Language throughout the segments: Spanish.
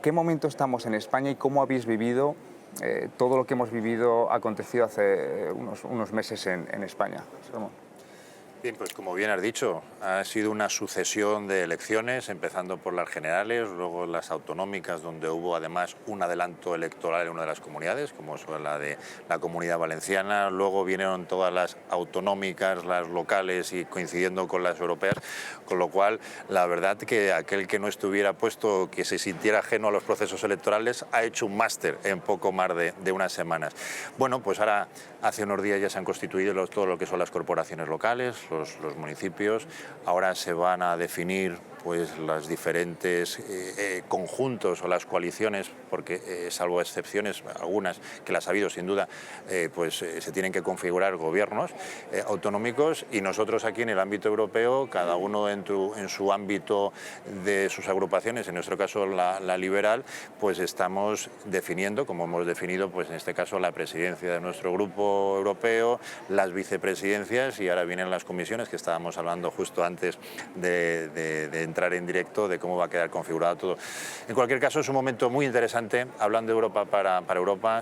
qué momento estamos en España y cómo habéis vivido todo lo que hemos vivido acontecido hace unos meses en España? Ramón. Bien, pues como bien has dicho, ha sido una sucesión de elecciones, empezando por las generales, luego las autonómicas, donde hubo además un adelanto electoral en una de las comunidades, como es la de la Comunidad Valenciana, luego vinieron todas las autonómicas, las locales y coincidiendo con las europeas, con lo cual la verdad que aquel que no estuviera puesto, que se sintiera ajeno a los procesos electorales, ha hecho un máster en poco más de unas semanas. Bueno, pues ahora hace unos días ya se han constituido todo lo que son las corporaciones locales, los municipios. Ahora se van a definir pues los diferentes conjuntos o las coaliciones, porque salvo excepciones, algunas que las ha habido sin duda, se tienen que configurar gobiernos autonómicos, y nosotros aquí en el ámbito europeo, cada uno en su ámbito de sus agrupaciones, en nuestro caso la liberal, pues estamos definiendo, como hemos definido pues en este caso la presidencia de nuestro grupo europeo, las vicepresidencias, y ahora vienen las comisiones que estábamos hablando justo antes de entrar en directo, de cómo va a quedar configurado todo. En cualquier caso, es un momento muy interesante. Hablando de Europa para Europa,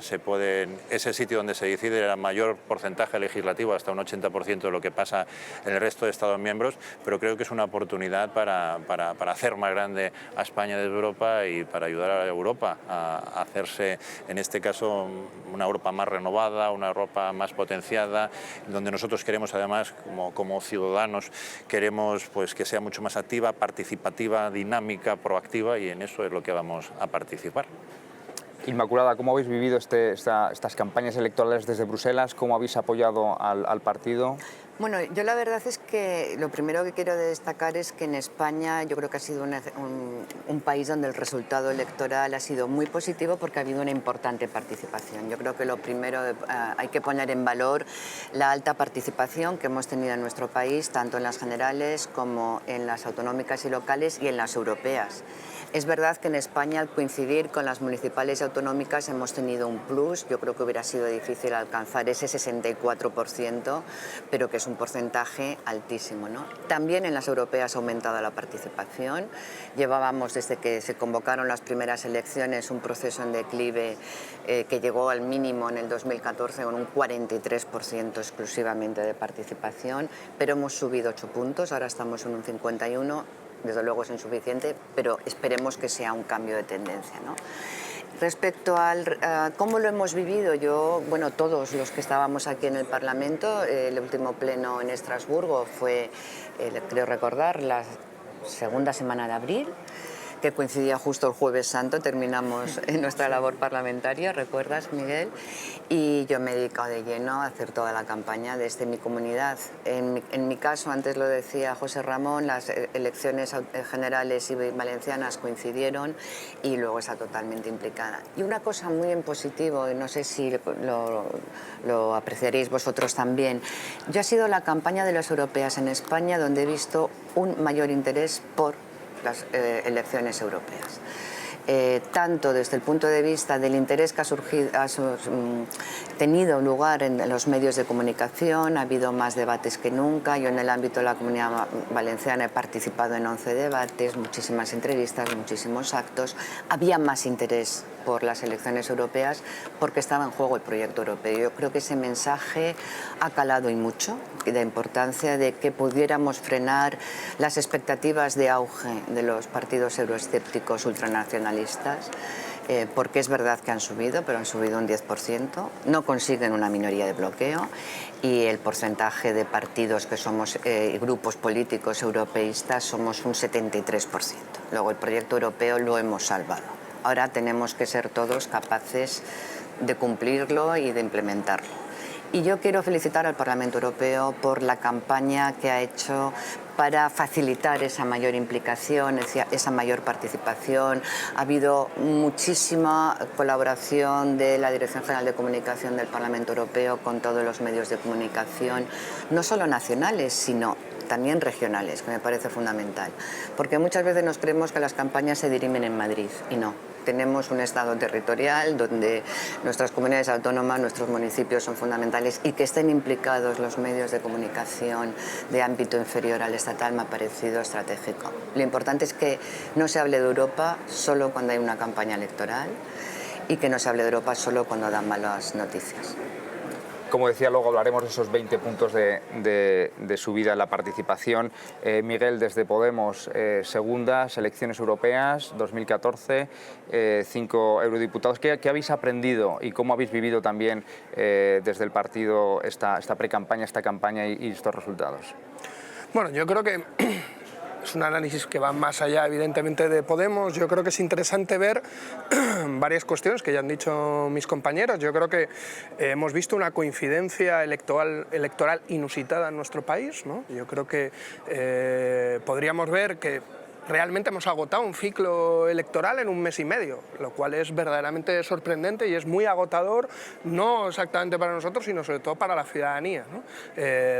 ese sitio donde se decide el mayor porcentaje legislativo, hasta un 80% de lo que pasa en el resto de Estados miembros, pero creo que es una oportunidad para hacer más grande a España desde Europa y para ayudar a Europa a hacerse, en este caso, una Europa más renovada, una Europa más potenciada, donde nosotros queremos además, como ciudadanos, queremos pues que sea mucho más activa, participativa, dinámica, proactiva, y en eso es lo que vamos a participar. Inmaculada, ¿cómo habéis vivido estas campañas electorales desde Bruselas? ¿Cómo habéis apoyado al partido? Bueno, yo la verdad es que lo primero que quiero destacar es que en España yo creo que ha sido un país donde el resultado electoral ha sido muy positivo, porque ha habido una importante participación. Yo creo que lo primero hay que poner en valor la alta participación que hemos tenido en nuestro país, tanto en las generales como en las autonómicas y locales y en las europeas. Es verdad que en España, al coincidir con las municipales y autonómicas, hemos tenido un plus. Yo creo que hubiera sido difícil alcanzar ese 64%, pero que es un porcentaje altísimo, ¿no? También en las europeas ha aumentado la participación. Llevábamos, desde que se convocaron las primeras elecciones, un proceso en declive que llegó al mínimo en el 2014 con un 43% exclusivamente de participación, pero hemos subido 8 puntos, ahora estamos en un 51%. Desde luego es insuficiente, pero esperemos que sea un cambio de tendencia, ¿no? Respecto a cómo lo hemos vivido, todos los que estábamos aquí en el Parlamento, el último pleno en Estrasburgo fue, creo recordar, la segunda semana de abril, que coincidía justo el Jueves Santo, terminamos nuestra labor parlamentaria, ¿recuerdas, Miguel? Y yo me he dedicado de lleno a hacer toda la campaña desde mi comunidad. En mi caso, antes lo decía José Ramón, las elecciones generales y valencianas coincidieron, y luego está totalmente implicada. Y una cosa muy en positivo, y no sé si lo apreciaréis vosotros también, yo ha sido la campaña de las europeas en España donde he visto un mayor interés por las elecciones europeas. Tanto desde el punto de vista del interés que ha tenido lugar en los medios de comunicación, ha habido más debates que nunca. Yo en el ámbito de la Comunidad Valenciana he participado en 11 debates, muchísimas entrevistas, muchísimos actos. Había más interés por las elecciones europeas porque estaba en juego el proyecto europeo. Yo creo que ese mensaje ha calado y mucho, de importancia de que pudiéramos frenar las expectativas de auge de los partidos euroescépticos ultranacionalistas, porque es verdad que han subido, pero han subido un 10%, no consiguen una minoría de bloqueo, y el porcentaje de partidos que somos grupos políticos europeístas somos un 73%. Luego el proyecto europeo lo hemos salvado. Ahora tenemos que ser todos capaces de cumplirlo y de implementarlo. Y yo quiero felicitar al Parlamento Europeo por la campaña que ha hecho para facilitar esa mayor implicación, esa mayor participación. Ha habido muchísima colaboración de la Dirección General de Comunicación del Parlamento Europeo con todos los medios de comunicación, no solo nacionales, sino también regionales, que me parece fundamental. Porque muchas veces nos creemos que las campañas se dirimen en Madrid, y no. tenemos un Estado territorial donde nuestras comunidades autónomas, nuestros municipios son fundamentales, y que estén implicados los medios de comunicación de ámbito inferior al estatal me ha parecido estratégico. Lo importante es que no se hable de Europa solo cuando hay una campaña electoral y que no se hable de Europa solo cuando dan malas noticias. Como decía, luego hablaremos de esos 20 puntos de subida en la participación. Miguel, desde Podemos, segundas elecciones europeas, 2014, 5 eurodiputados. ¿Qué habéis aprendido y cómo habéis vivido también desde el partido esta pre-campaña, esta campaña y estos resultados? Bueno, yo creo que es un análisis que va más allá, evidentemente, de Podemos. Yo creo que es interesante ver varias cuestiones que ya han dicho mis compañeros. Yo creo que hemos visto una coincidencia electoral inusitada en nuestro país, ¿no? Yo creo que podríamos ver que realmente hemos agotado un ciclo electoral en un mes y medio, lo cual es verdaderamente sorprendente y es muy agotador, no exactamente para nosotros, sino sobre todo para la ciudadanía, ¿no?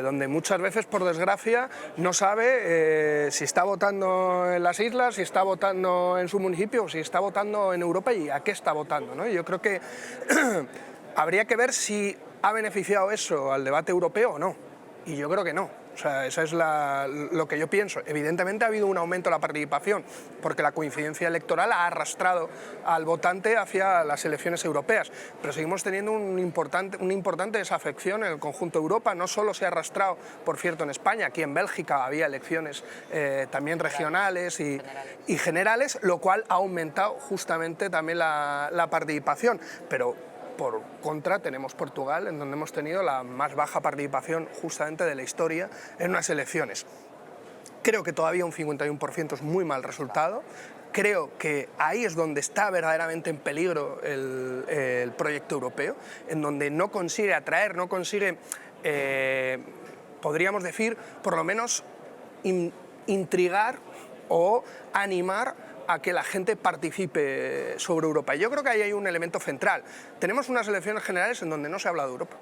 Donde muchas veces, por desgracia, no sabe si está votando en las islas, si está votando en su municipio, o si está votando en Europa y a qué está votando, ¿no? Yo creo que habría que ver si ha beneficiado eso al debate europeo o no, y yo creo que no. O sea, eso es lo que yo pienso. Evidentemente ha habido un aumento de la participación, porque la coincidencia electoral ha arrastrado al votante hacia las elecciones europeas, pero seguimos teniendo una importante desafección en el conjunto de Europa. No solo se ha arrastrado, por cierto, en España, aquí en Bélgica había elecciones también regionales y generales, lo cual ha aumentado justamente también la participación, pero por contra tenemos Portugal, en donde hemos tenido la más baja participación justamente de la historia en unas elecciones. Creo que todavía un 51% es muy mal resultado. Creo que ahí es donde está verdaderamente en peligro el proyecto europeo, en donde no consigue atraer, no consigue, podríamos decir, por lo menos intrigar o animar a que la gente participe sobre Europa. Yo creo que ahí hay un elemento central. Tenemos unas elecciones generales en donde no se habla de Europa.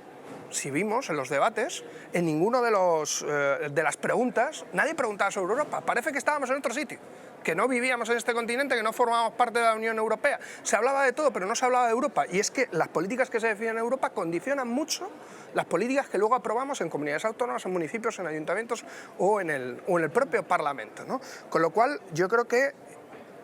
Si vimos en los debates, en ninguno de las preguntas, nadie preguntaba sobre Europa. Parece que estábamos en otro sitio, que no vivíamos en este continente, que no formábamos parte de la Unión Europea. Se hablaba de todo, pero no se hablaba de Europa. Y es que las políticas que se definen en Europa condicionan mucho las políticas que luego aprobamos en comunidades autónomas, en municipios, en ayuntamientos o en el propio Parlamento, ¿no? Con lo cual, yo creo que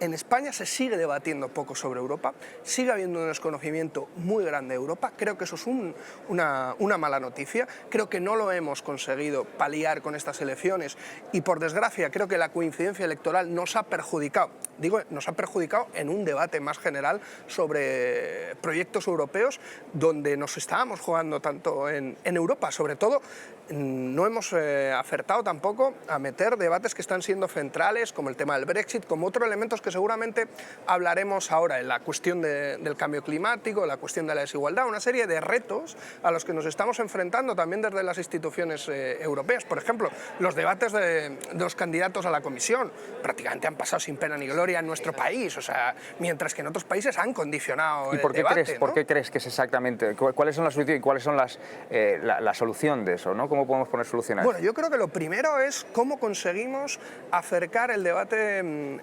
en España se sigue debatiendo poco sobre Europa, sigue habiendo un desconocimiento muy grande de Europa. Creo que eso es una mala noticia. Creo que no lo hemos conseguido paliar con estas elecciones y, por desgracia, creo que la coincidencia electoral nos ha perjudicado. Digo, nos ha perjudicado en un debate más general sobre proyectos europeos, donde nos estábamos jugando tanto en Europa. Sobre todo, no hemos acertado tampoco a meter debates que están siendo centrales, como el tema del Brexit, como otros elementos que seguramente hablaremos ahora, en la cuestión del cambio climático, la cuestión de la desigualdad, una serie de retos a los que nos estamos enfrentando también desde las instituciones europeas. Por ejemplo, los debates de los candidatos a la Comisión prácticamente han pasado sin pena ni gloria en nuestro país, o sea, mientras que en otros países han condicionado el debate, ¿no? ¿Por qué crees que es exactamente? ¿Cuáles son las soluciones y cuáles son la solución de eso, ¿no? ¿Cómo podemos poner solución a eso? Bueno, yo creo que lo primero es cómo conseguimos acercar el debate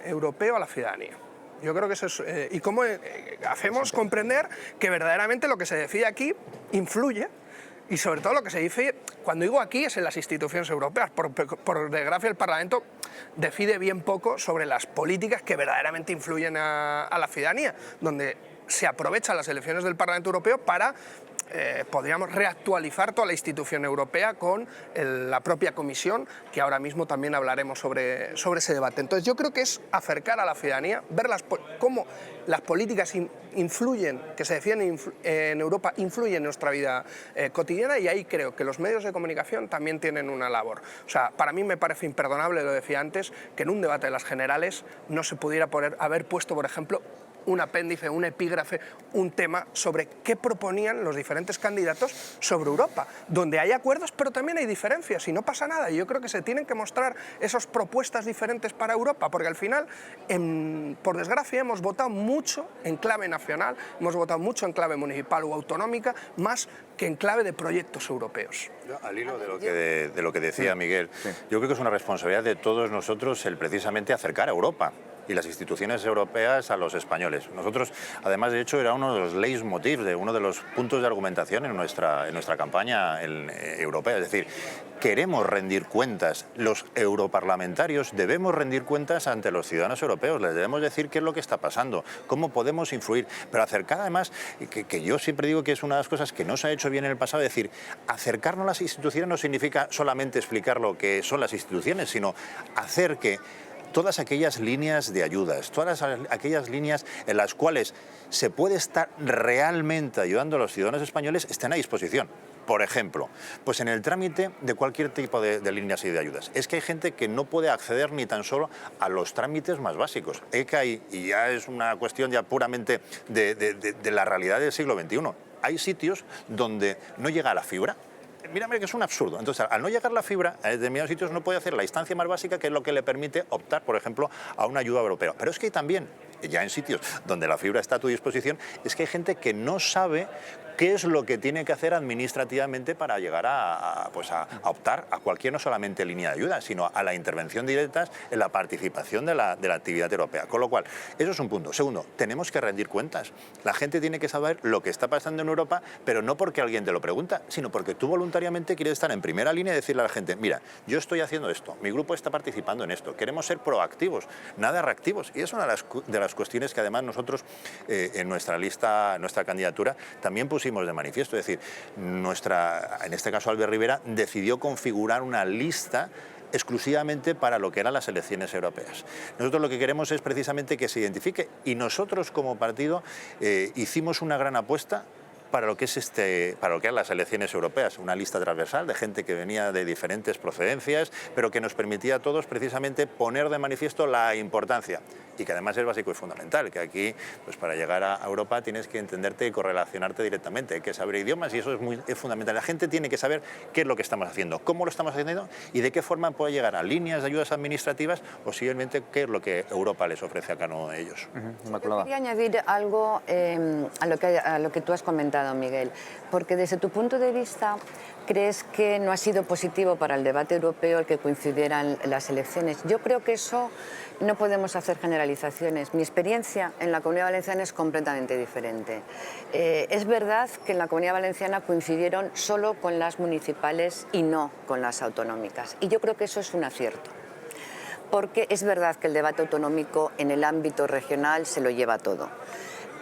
europeo a la ciudadanía. Yo creo que eso es... y cómo hacemos comprender que verdaderamente lo que se decide aquí influye, y sobre todo lo que se dice, cuando digo aquí, es en las instituciones europeas. Por desgracia, el Parlamento decide bien poco sobre las políticas que verdaderamente influyen a la ciudadanía, donde se aprovechan las elecciones del Parlamento Europeo para podríamos reactualizar toda la institución europea con la propia Comisión, que ahora mismo también hablaremos sobre ese debate. Entonces yo creo que es acercar a la ciudadanía, ver cómo las políticas influyen, que se deciden en Europa, influyen en nuestra vida cotidiana, y ahí creo que los medios de comunicación también tienen una labor. O sea, para mí me parece imperdonable, lo decía antes, que en un debate de las generales no se pudiera haber puesto, por ejemplo, un apéndice, un epígrafe, un tema sobre qué proponían los diferentes candidatos sobre Europa, donde hay acuerdos pero también hay diferencias y no pasa nada. Y yo creo que se tienen que mostrar esas propuestas diferentes para Europa, porque al final, por desgracia, hemos votado mucho en clave nacional, hemos votado mucho en clave municipal o autonómica, más que en clave de proyectos europeos. Al hilo de lo que decía Miguel, yo creo que es una responsabilidad de todos nosotros el precisamente acercar a Europa y las instituciones europeas a los españoles. Nosotros, además, de hecho, era uno de los leitmotiv, de uno de los puntos de argumentación en nuestra campaña europea. Es decir, queremos rendir cuentas. Los europarlamentarios debemos rendir cuentas ante los ciudadanos europeos. Les debemos decir qué es lo que está pasando, cómo podemos influir. Pero acercar, además, que yo siempre digo que es una de las cosas que no se ha hecho bien en el pasado, es decir, acercarnos a las instituciones no significa solamente explicar lo que son las instituciones, sino hacer que todas aquellas líneas de ayudas, todas aquellas líneas en las cuales se puede estar realmente ayudando a los ciudadanos españoles estén a disposición. Por ejemplo, pues en el trámite de cualquier tipo de líneas y de ayudas. Es que hay gente que no puede acceder ni tan solo a los trámites más básicos. Es que hay, y ya es una cuestión ya puramente de la realidad del siglo XXI, hay sitios donde no llega la fibra. Mírame que es un absurdo. Entonces, al no llegar la fibra, a determinados sitios no puede hacer la instancia más básica, que es lo que le permite optar, por ejemplo, a una ayuda europea. Pero es que también, ya en sitios donde la fibra está a tu disposición, es que hay gente que no sabe qué es lo que tiene que hacer administrativamente para llegar a optar a cualquier, no solamente línea de ayuda, sino a la intervención directa en la participación de la actividad europea. Con lo cual, eso es un punto. Segundo, tenemos que rendir cuentas. La gente tiene que saber lo que está pasando en Europa, pero no porque alguien te lo pregunta, sino porque tú voluntariamente quieres estar en primera línea y decirle a la gente, mira, yo estoy haciendo esto, mi grupo está participando en esto, queremos ser proactivos, nada reactivos. Y es una de las cuestiones que además nosotros en nuestra lista, en nuestra candidatura, también pusimos de manifiesto. Es decir, en este caso Albert Rivera decidió configurar una lista exclusivamente para lo que eran las elecciones europeas. Nosotros lo que queremos es precisamente que se identifique, y nosotros como partido hicimos una gran apuesta para lo que eran las elecciones europeas, una lista transversal de gente que venía de diferentes procedencias, pero que nos permitía a todos precisamente poner de manifiesto la importancia, y que además es básico y fundamental, que aquí, pues para llegar a Europa tienes que entenderte y correlacionarte directamente, hay que saber idiomas, y eso es fundamental. La gente tiene que saber qué es lo que estamos haciendo, cómo lo estamos haciendo y de qué forma puede llegar a líneas de ayudas administrativas, o simplemente qué es lo que Europa les ofrece a cada uno de ellos. Yo quería añadir algo a lo que tú has comentado, Miguel, porque desde tu punto de vista, ¿crees que no ha sido positivo para el debate europeo el que coincidieran las elecciones? Yo creo que eso no podemos hacer generalizaciones. Mi experiencia en la Comunidad Valenciana es completamente diferente. Es verdad que en la Comunidad Valenciana coincidieron solo con las municipales y no con las autonómicas. Y yo creo que eso es un acierto. Porque es verdad que el debate autonómico en el ámbito regional se lo lleva todo.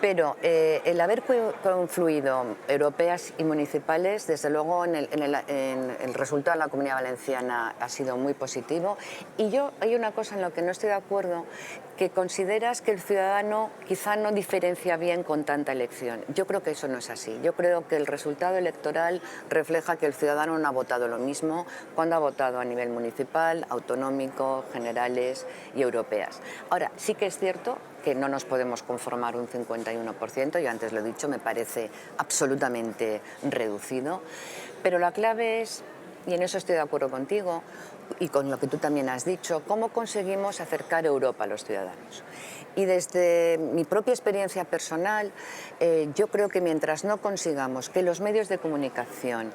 Pero el haber confluido europeas y municipales, desde luego en el resultado de la Comunidad Valenciana ha sido muy positivo. Y hay una cosa en la que no estoy de acuerdo, que consideras que el ciudadano quizá no diferencia bien con tanta elección. Yo creo que eso no es así. Yo creo que el resultado electoral refleja que el ciudadano no ha votado lo mismo cuando ha votado a nivel municipal, autonómico, generales y europeas. Ahora, sí que es cierto que no nos podemos conformar un 51%, yo antes lo he dicho, me parece absolutamente reducido, pero la clave es, y en eso estoy de acuerdo contigo, y con lo que tú también has dicho, cómo conseguimos acercar Europa a los ciudadanos. Y desde mi propia experiencia personal, yo creo que mientras no consigamos que los medios de comunicación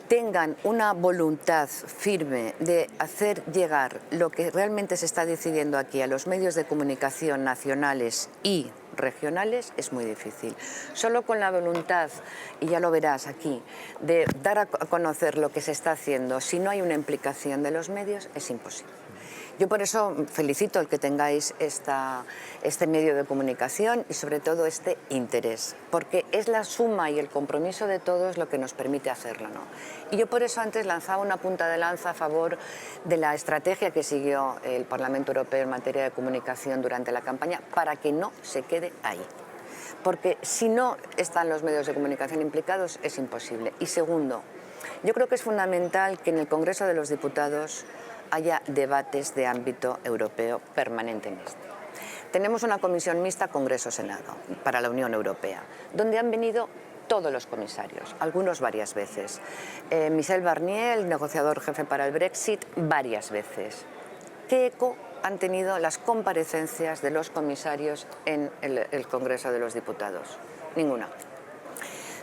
tengan una voluntad firme de hacer llegar lo que realmente se está decidiendo aquí a los medios de comunicación nacionales y regionales, es muy difícil. Solo con la voluntad, y ya lo verás aquí, de dar a conocer lo que se está haciendo, si no hay una implicación de los medios, es imposible. Yo por eso felicito el que tengáis este medio de comunicación y sobre todo este interés, porque es la suma y el compromiso de todos lo que nos permite hacerlo, ¿no? Y yo por eso antes lanzaba una punta de lanza a favor de la estrategia que siguió el Parlamento Europeo en materia de comunicación durante la campaña, para que no se quede ahí. Porque si no están los medios de comunicación implicados, es imposible. Y segundo, yo creo que es fundamental que en el Congreso de los Diputados haya debates de ámbito europeo permanentemente. Tenemos una comisión mixta Congreso-Senado para la Unión Europea, donde han venido todos los comisarios, algunos varias veces. Michel Barnier, el negociador jefe para el Brexit, varias veces. ¿Qué eco han tenido las comparecencias de los comisarios en el Congreso de los Diputados? Ninguna.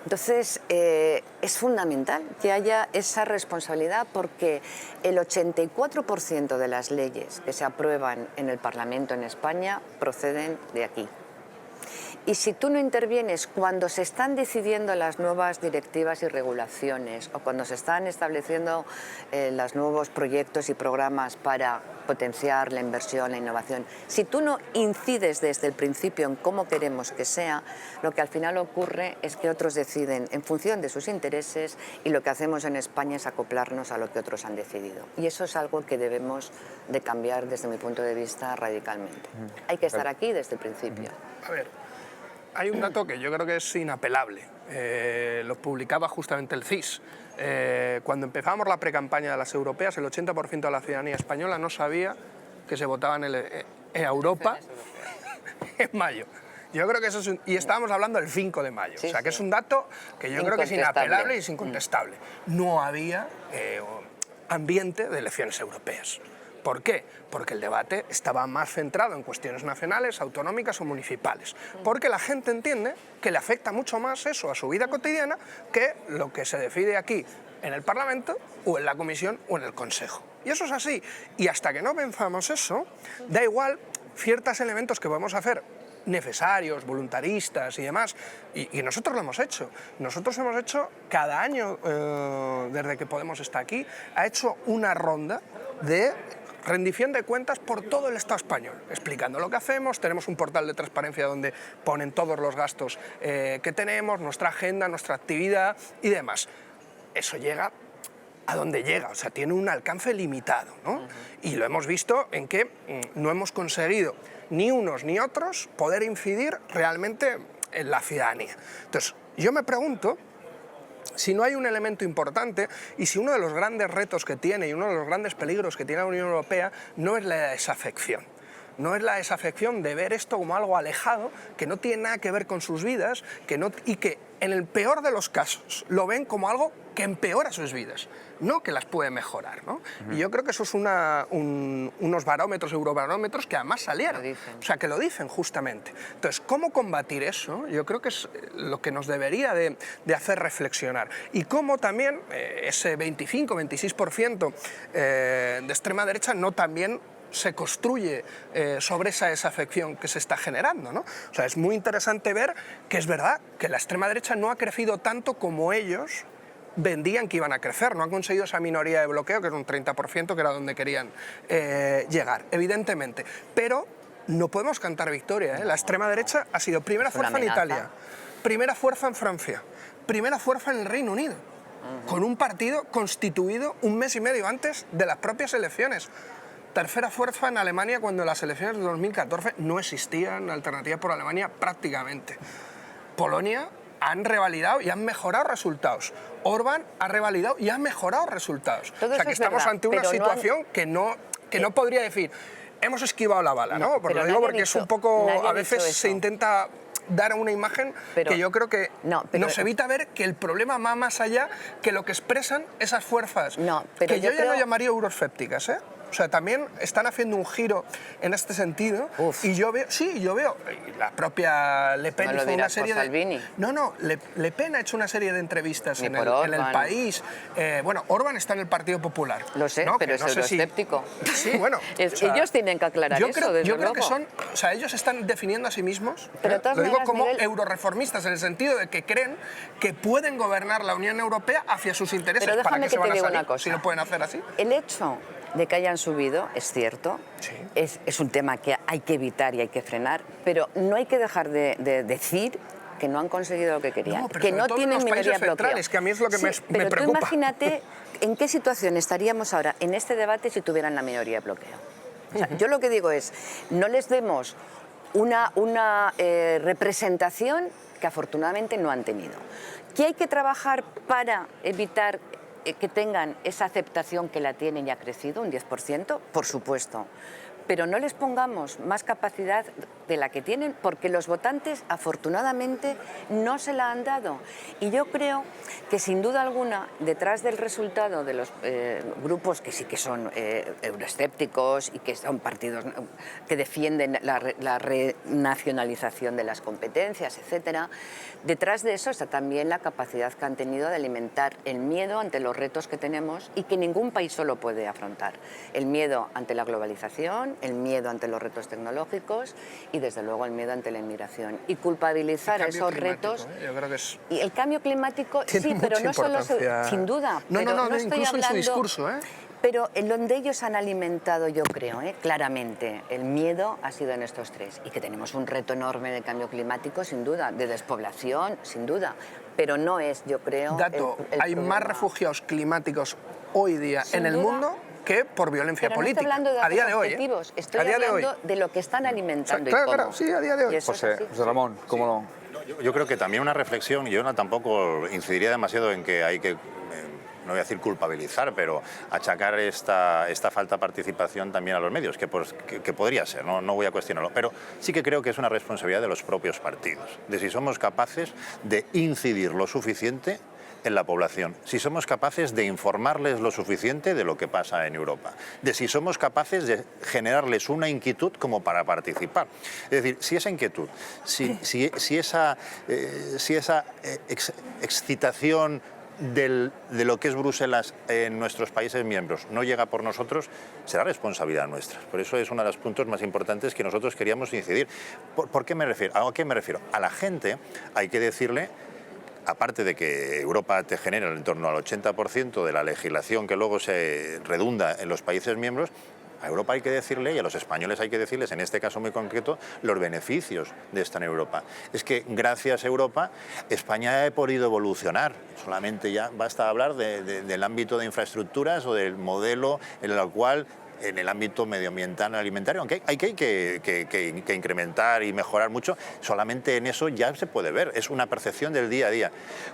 Entonces, es fundamental que haya esa responsabilidad porque el 84% de las leyes que se aprueban en el Parlamento en España proceden de aquí. Y si tú no intervienes cuando se están decidiendo las nuevas directivas y regulaciones o cuando se están estableciendo los nuevos proyectos y programas para potenciar la inversión, la innovación, si tú no incides desde el principio en cómo queremos que sea, lo que al final ocurre es que otros deciden en función de sus intereses y lo que hacemos en España es acoplarnos a lo que otros han decidido. Y eso es algo que debemos de cambiar desde mi punto de vista radicalmente. Hay que estar aquí desde el principio. A ver, hay un dato que yo creo que es inapelable. Lo publicaba justamente el CIS. Cuando empezábamos la precampaña de las europeas, el 80% de la ciudadanía española no sabía que se votaba en Europa en mayo. Yo creo que eso es y estábamos hablando del 5 de mayo. Sí, o sea, que sí. es un dato que yo creo que es inapelable y es incontestable. No había ambiente de elecciones europeas. ¿Por qué? Porque el debate estaba más centrado en cuestiones nacionales, autonómicas o municipales. Porque la gente entiende que le afecta mucho más eso a su vida cotidiana que lo que se decide aquí en el Parlamento o en la Comisión o en el Consejo. Y eso es así. Y hasta que no pensamos eso, da igual ciertos elementos que podemos hacer necesarios, voluntaristas y demás, y nosotros lo hemos hecho. Nosotros hemos hecho, cada año, desde que Podemos está aquí, ha hecho una ronda de rendición de cuentas por todo el Estado español, explicando lo que hacemos. Tenemos un portal de transparencia donde ponen todos los gastos que tenemos, nuestra agenda, nuestra actividad y demás. Eso llega a donde llega, o sea, tiene un alcance limitado, ¿no? Y lo hemos visto en que no hemos conseguido ni unos ni otros poder incidir realmente en la ciudadanía. Entonces, yo me pregunto si no hay un elemento importante y si uno de los grandes retos que tiene y uno de los grandes peligros que tiene la Unión Europea no es la desafección. No es la desafección de ver esto como algo alejado, que no tiene nada que ver con sus vidas y que en el peor de los casos lo ven como algo que empeora sus vidas, no que las puede mejorar, ¿no? Y yo creo que eso es unos barómetros, eurobarómetros, que además salieron. O sea, que lo dicen justamente. Entonces, ¿cómo combatir eso? Yo creo que es lo que nos debería de hacer reflexionar. Y cómo también ese 25-26% de extrema derecha no también se construye sobre esa desafección que se está generando, ¿no? O sea, es muy interesante ver que es verdad que la extrema derecha no ha crecido tanto como ellos vendían que iban a crecer, no han conseguido esa minoría de bloqueo, que es un 30%, que era donde querían llegar, evidentemente. Pero no podemos cantar victoria, ¿eh? La extrema derecha ha sido primera fuerza en Italia, primera fuerza en Francia, primera fuerza en el Reino Unido, con un partido constituido un mes y medio antes de las propias elecciones. Tercera fuerza en Alemania, cuando en las elecciones de 2014 no existían alternativas por Alemania prácticamente. Polonia han revalidado y han mejorado resultados. Orbán ha revalidado y ha mejorado resultados. Todo o sea, que estamos ante una situación que no podría decir hemos esquivado la bala, ¿no? Porque lo digo porque es un poco, a veces se intenta dar una imagen que yo creo que nos evita ver que el problema va más allá que lo que expresan esas fuerzas, que yo ya no llamaría euroscépticas, ¿eh? O sea, también están haciendo un giro en este sentido. Y yo veo, la propia Le Pen hizo una serie de... Le Pen ha hecho una serie de entrevistas en el País. Bueno, Orbán está en el Partido Popular. Lo sé, ¿no? pero es euroscéptico. Sí, bueno. Ellos tienen que aclarar eso, desde Yo creo luego. que son... O sea, ellos están definiendo a sí mismos, pero lo digo como euroreformistas, en el sentido de que creen que pueden gobernar la Unión Europea hacia sus intereses. Pero ¿Para qué se van a salir una cosa. si lo pueden hacer así? El hecho de que hayan subido, es cierto, es un tema que hay que evitar y hay que frenar, pero no hay que dejar de decir que no han conseguido lo que querían, que no tienen minoría de bloqueo. Que a mí es lo que me preocupa. Pero tú imagínate en qué situación estaríamos ahora en este debate si tuvieran la minoría de bloqueo. O sea, yo lo que digo es, no les demos una representación que afortunadamente no han tenido. ¿Que hay que trabajar para evitar que tengan esa aceptación que la tienen y ha crecido, un 10%? Por supuesto. pero no les pongamos más capacidad de la que tienen, porque los votantes afortunadamente no se la han dado. Y yo creo que sin duda alguna, detrás del resultado de los grupos que sí que son euroescépticos y que son partidos que defienden la renacionalización de las competencias, etcétera, detrás de eso está también la capacidad que han tenido de alimentar el miedo ante los retos que tenemos y que ningún país solo puede afrontar. El miedo ante la globalización, el miedo ante los retos tecnológicos y desde luego el miedo ante la inmigración. Y culpabilizar esos retos. Yo creo que es... Y el cambio climático, Tiene sí, pero mucha no solo importancia. sin duda. No, pero no, estoy incluso en su hablando, discurso, ¿eh? Pero en donde ellos han alimentado, yo creo, claramente, el miedo ha sido en estos tres. Y que tenemos un reto enorme de cambio climático, sin duda, de despoblación, sin duda. Pero no es, yo creo, Dato, hay problema. más refugiados climáticos hoy día Sin en el duda, mundo que por violencia pero no política. estoy hablando de a día de hoy, objetivos, estoy a día de hoy. hablando de lo que están alimentando y Claro, cómo. claro, sí, a día de hoy. Y eso es José, así. José Ramón, ¿cómo no? Yo creo que también una reflexión, yo tampoco incidiría demasiado en que hay que, no voy a decir culpabilizar, pero achacar esta falta de participación también a los medios, que podría ser, no voy a cuestionarlo, pero sí que creo que es una responsabilidad de los propios partidos, de si somos capaces de incidir lo suficiente en la población, si somos capaces de informarles lo suficiente de lo que pasa en Europa, de si somos capaces de generarles una inquietud como para participar. Es decir, si esa inquietud, si esa excitación de lo que es Bruselas en nuestros países miembros no llega por nosotros, será responsabilidad nuestra. Por eso es uno de los puntos más importantes que nosotros queríamos incidir. ¿Por qué me refiero? ¿A qué me refiero? A la gente hay que decirle, aparte de que Europa te genera en torno al 80% de la legislación que luego se redunda en los países miembros, a Europa hay que decirle, y a los españoles hay que decirles, en este caso muy concreto, los beneficios de estar en Europa. Es que gracias a Europa, España ha podido evolucionar. Solamente ya basta hablar del ámbito de infraestructuras o del modelo en el cual, en el ámbito medioambiental, alimentario, aunque hay que incrementar y mejorar mucho, solamente en eso ya se puede ver, es una percepción del día a día.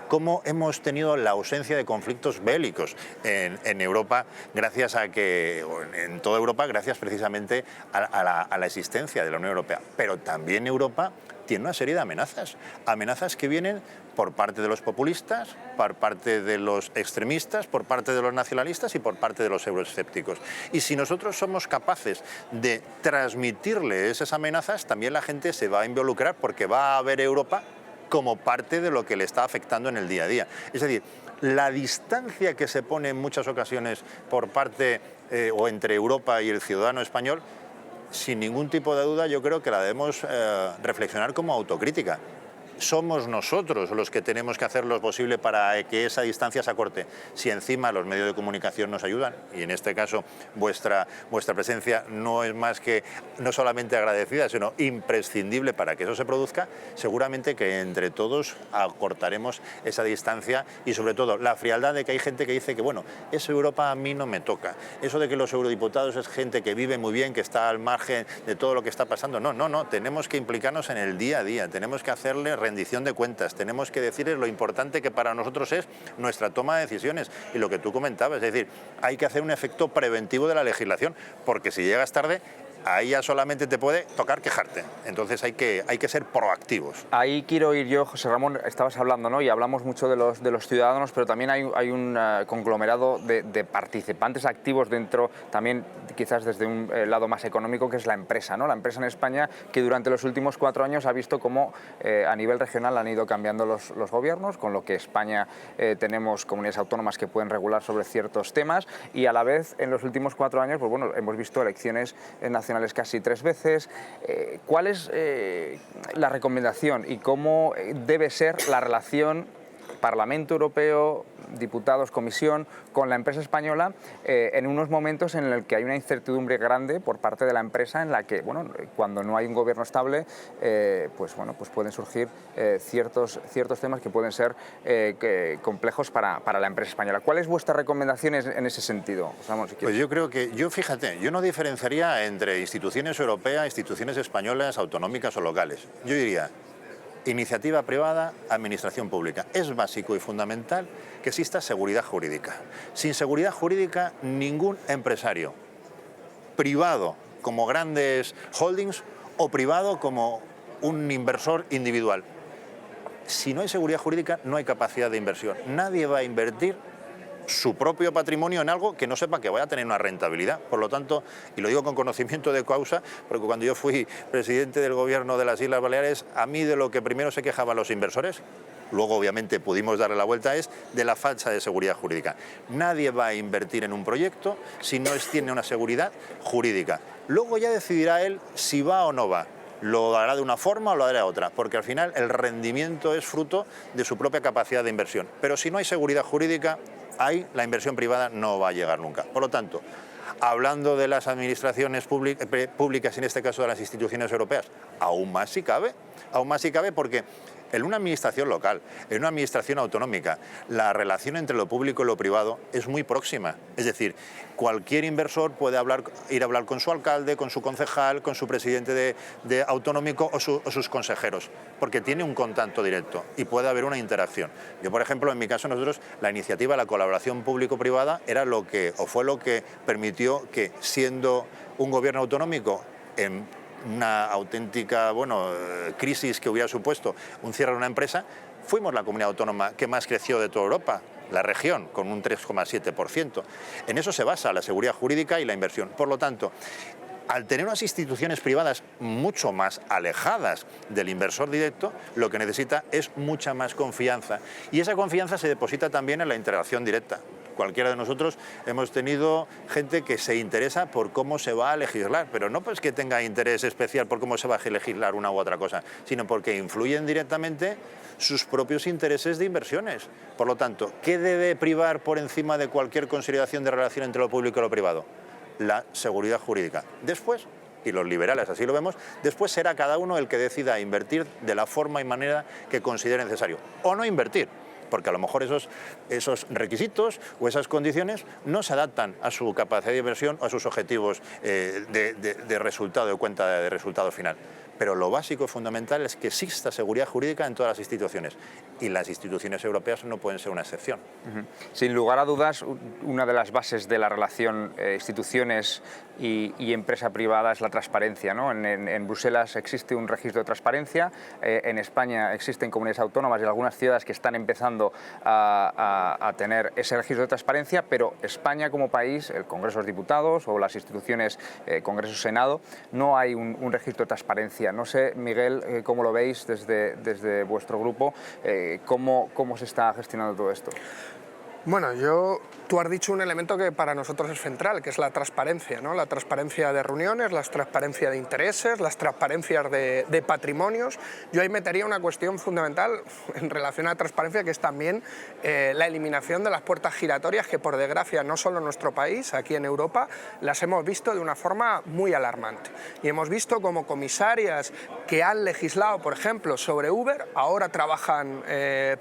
Cómo hemos tenido la ausencia de conflictos bélicos en Europa, gracias a que, en toda Europa, gracias precisamente a la existencia de la Unión Europea. Pero también Europa tiene una serie de amenazas que vienen por parte de los populistas, por parte de los extremistas, por parte de los nacionalistas y por parte de los euroescépticos. Y si nosotros somos capaces de transmitirle esas amenazas, también la gente se va a involucrar porque va a ver Europa como parte de lo que le está afectando en el día a día. Es decir, la distancia que se pone en muchas ocasiones por parte o entre Europa y el ciudadano español, sin ningún tipo de duda, yo creo que la debemos reflexionar como autocrítica. Somos nosotros los que tenemos que hacer lo posible para que esa distancia se acorte. Si encima los medios de comunicación nos ayudan, y en este caso vuestra presencia no es más que no solamente agradecida, sino imprescindible para que eso se produzca, seguramente que entre todos acortaremos esa distancia y sobre todo la frialdad de que hay gente que dice que bueno, eso Europa a mí no me toca. Eso de que los eurodiputados es gente que vive muy bien, que está al margen de todo lo que está pasando. No, tenemos que implicarnos en el día a día, tenemos que hacerle rendición de cuentas, tenemos que decirles lo importante que para nosotros es nuestra toma de decisiones y lo que tú comentabas, es decir, hay que hacer un efecto preventivo de la legislación, porque si llegas tarde, ahí ya solamente te puede tocar quejarte. Entonces hay que ser proactivos. Ahí quiero ir yo, José Ramón, estabas hablando, ¿no? Y hablamos mucho de los ciudadanos, pero también hay un conglomerado de participantes activos dentro, también quizás desde un lado más económico, que es la empresa, ¿no? La empresa en España, que durante los últimos 4 años ha visto cómo a nivel regional han ido cambiando los gobiernos, con lo que España tenemos comunidades autónomas que pueden regular sobre ciertos temas, y a la vez en los últimos 4 años, pues bueno, hemos visto elecciones nacionales casi 3 veces. ¿Cuál es la recomendación y cómo debe ser la relación Parlamento Europeo, diputados, comisión, con la empresa española en unos momentos en el que hay una incertidumbre grande por parte de la empresa, en la que, bueno, cuando no hay un gobierno estable, pues pueden surgir ciertos temas que pueden ser complejos para la empresa española? ¿Cuáles son vuestras recomendaciones en ese sentido? Vamos, si pues yo creo que, fíjate, yo no diferenciaría entre instituciones europeas, instituciones españolas, autonómicas o locales. Yo diría iniciativa privada, administración pública. Es básico y fundamental que exista seguridad jurídica. Sin seguridad jurídica, ningún empresario privado como grandes holdings o privado como un inversor individual. Si no hay seguridad jurídica, no hay capacidad de inversión. Nadie va a invertir su propio patrimonio en algo que no sepa que vaya a tener una rentabilidad. Por lo tanto, y lo digo con conocimiento de causa, porque cuando yo fui presidente del gobierno de las Islas Baleares, a mí de lo que primero se quejaban los inversores, luego obviamente pudimos darle la vuelta, es de la falta de seguridad jurídica. Nadie va a invertir en un proyecto si no tiene una seguridad jurídica. Luego ya decidirá él si va o no va. Lo hará de una forma o lo hará de otra, porque al final el rendimiento es fruto de su propia capacidad de inversión. Pero si no hay seguridad jurídica, ahí la inversión privada no va a llegar nunca. Por lo tanto, hablando de las administraciones públicas, en este caso de las instituciones europeas, aún más si cabe porque en una administración local, en una administración autonómica, la relación entre lo público y lo privado es muy próxima. Es decir, cualquier inversor puede ir a hablar con su alcalde, con su concejal, con su presidente de autonómico o sus consejeros, porque tiene un contacto directo y puede haber una interacción. Yo, por ejemplo, en mi caso, nosotros, la iniciativa de la colaboración público-privada fue lo que permitió que, siendo un gobierno autonómico en una auténtica crisis que hubiera supuesto un cierre de una empresa, fuimos la comunidad autónoma que más creció de toda Europa, la región, con un 3,7%. En eso se basa la seguridad jurídica y la inversión. Por lo tanto, al tener unas instituciones privadas mucho más alejadas del inversor directo, lo que necesita es mucha más confianza. Y esa confianza se deposita también en la interacción directa. Cualquiera de nosotros hemos tenido gente que se interesa por cómo se va a legislar, pero no pues que tenga interés especial por cómo se va a legislar una u otra cosa, sino porque influyen directamente sus propios intereses de inversiones. Por lo tanto, ¿qué debe privar por encima de cualquier consideración de relación entre lo público y lo privado? La seguridad jurídica. Después, y los liberales así lo vemos, después será cada uno el que decida invertir de la forma y manera que considere necesario, o no invertir, porque a lo mejor esos requisitos o esas condiciones no se adaptan a su capacidad de inversión o a sus objetivos de resultado, de cuenta de resultado final. Pero lo básico y fundamental es que exista seguridad jurídica en todas las instituciones, y las instituciones europeas no pueden ser una excepción. Sin lugar a dudas, una de las bases de la relación instituciones y empresa privada es la transparencia, ¿no? En Bruselas existe un registro de transparencia, en España existen comunidades autónomas y algunas ciudades que están empezando a tener ese registro de transparencia, pero España como país, el Congreso de los Diputados o las instituciones Congreso-Senado, no hay un registro de transparencia. No sé, Miguel, cómo lo veis desde vuestro grupo, cómo se está gestionando todo esto. Bueno, tú has dicho un elemento que para nosotros es central, que es la transparencia, ¿no? La transparencia de reuniones, la transparencia de intereses, las transparencias de patrimonios. Yo ahí metería una cuestión fundamental en relación a la transparencia, que es también la eliminación de las puertas giratorias, que por desgracia no solo en nuestro país, aquí en Europa, las hemos visto de una forma muy alarmante. Y hemos visto como comisarias que han legislado, por ejemplo, sobre Uber, ahora trabajan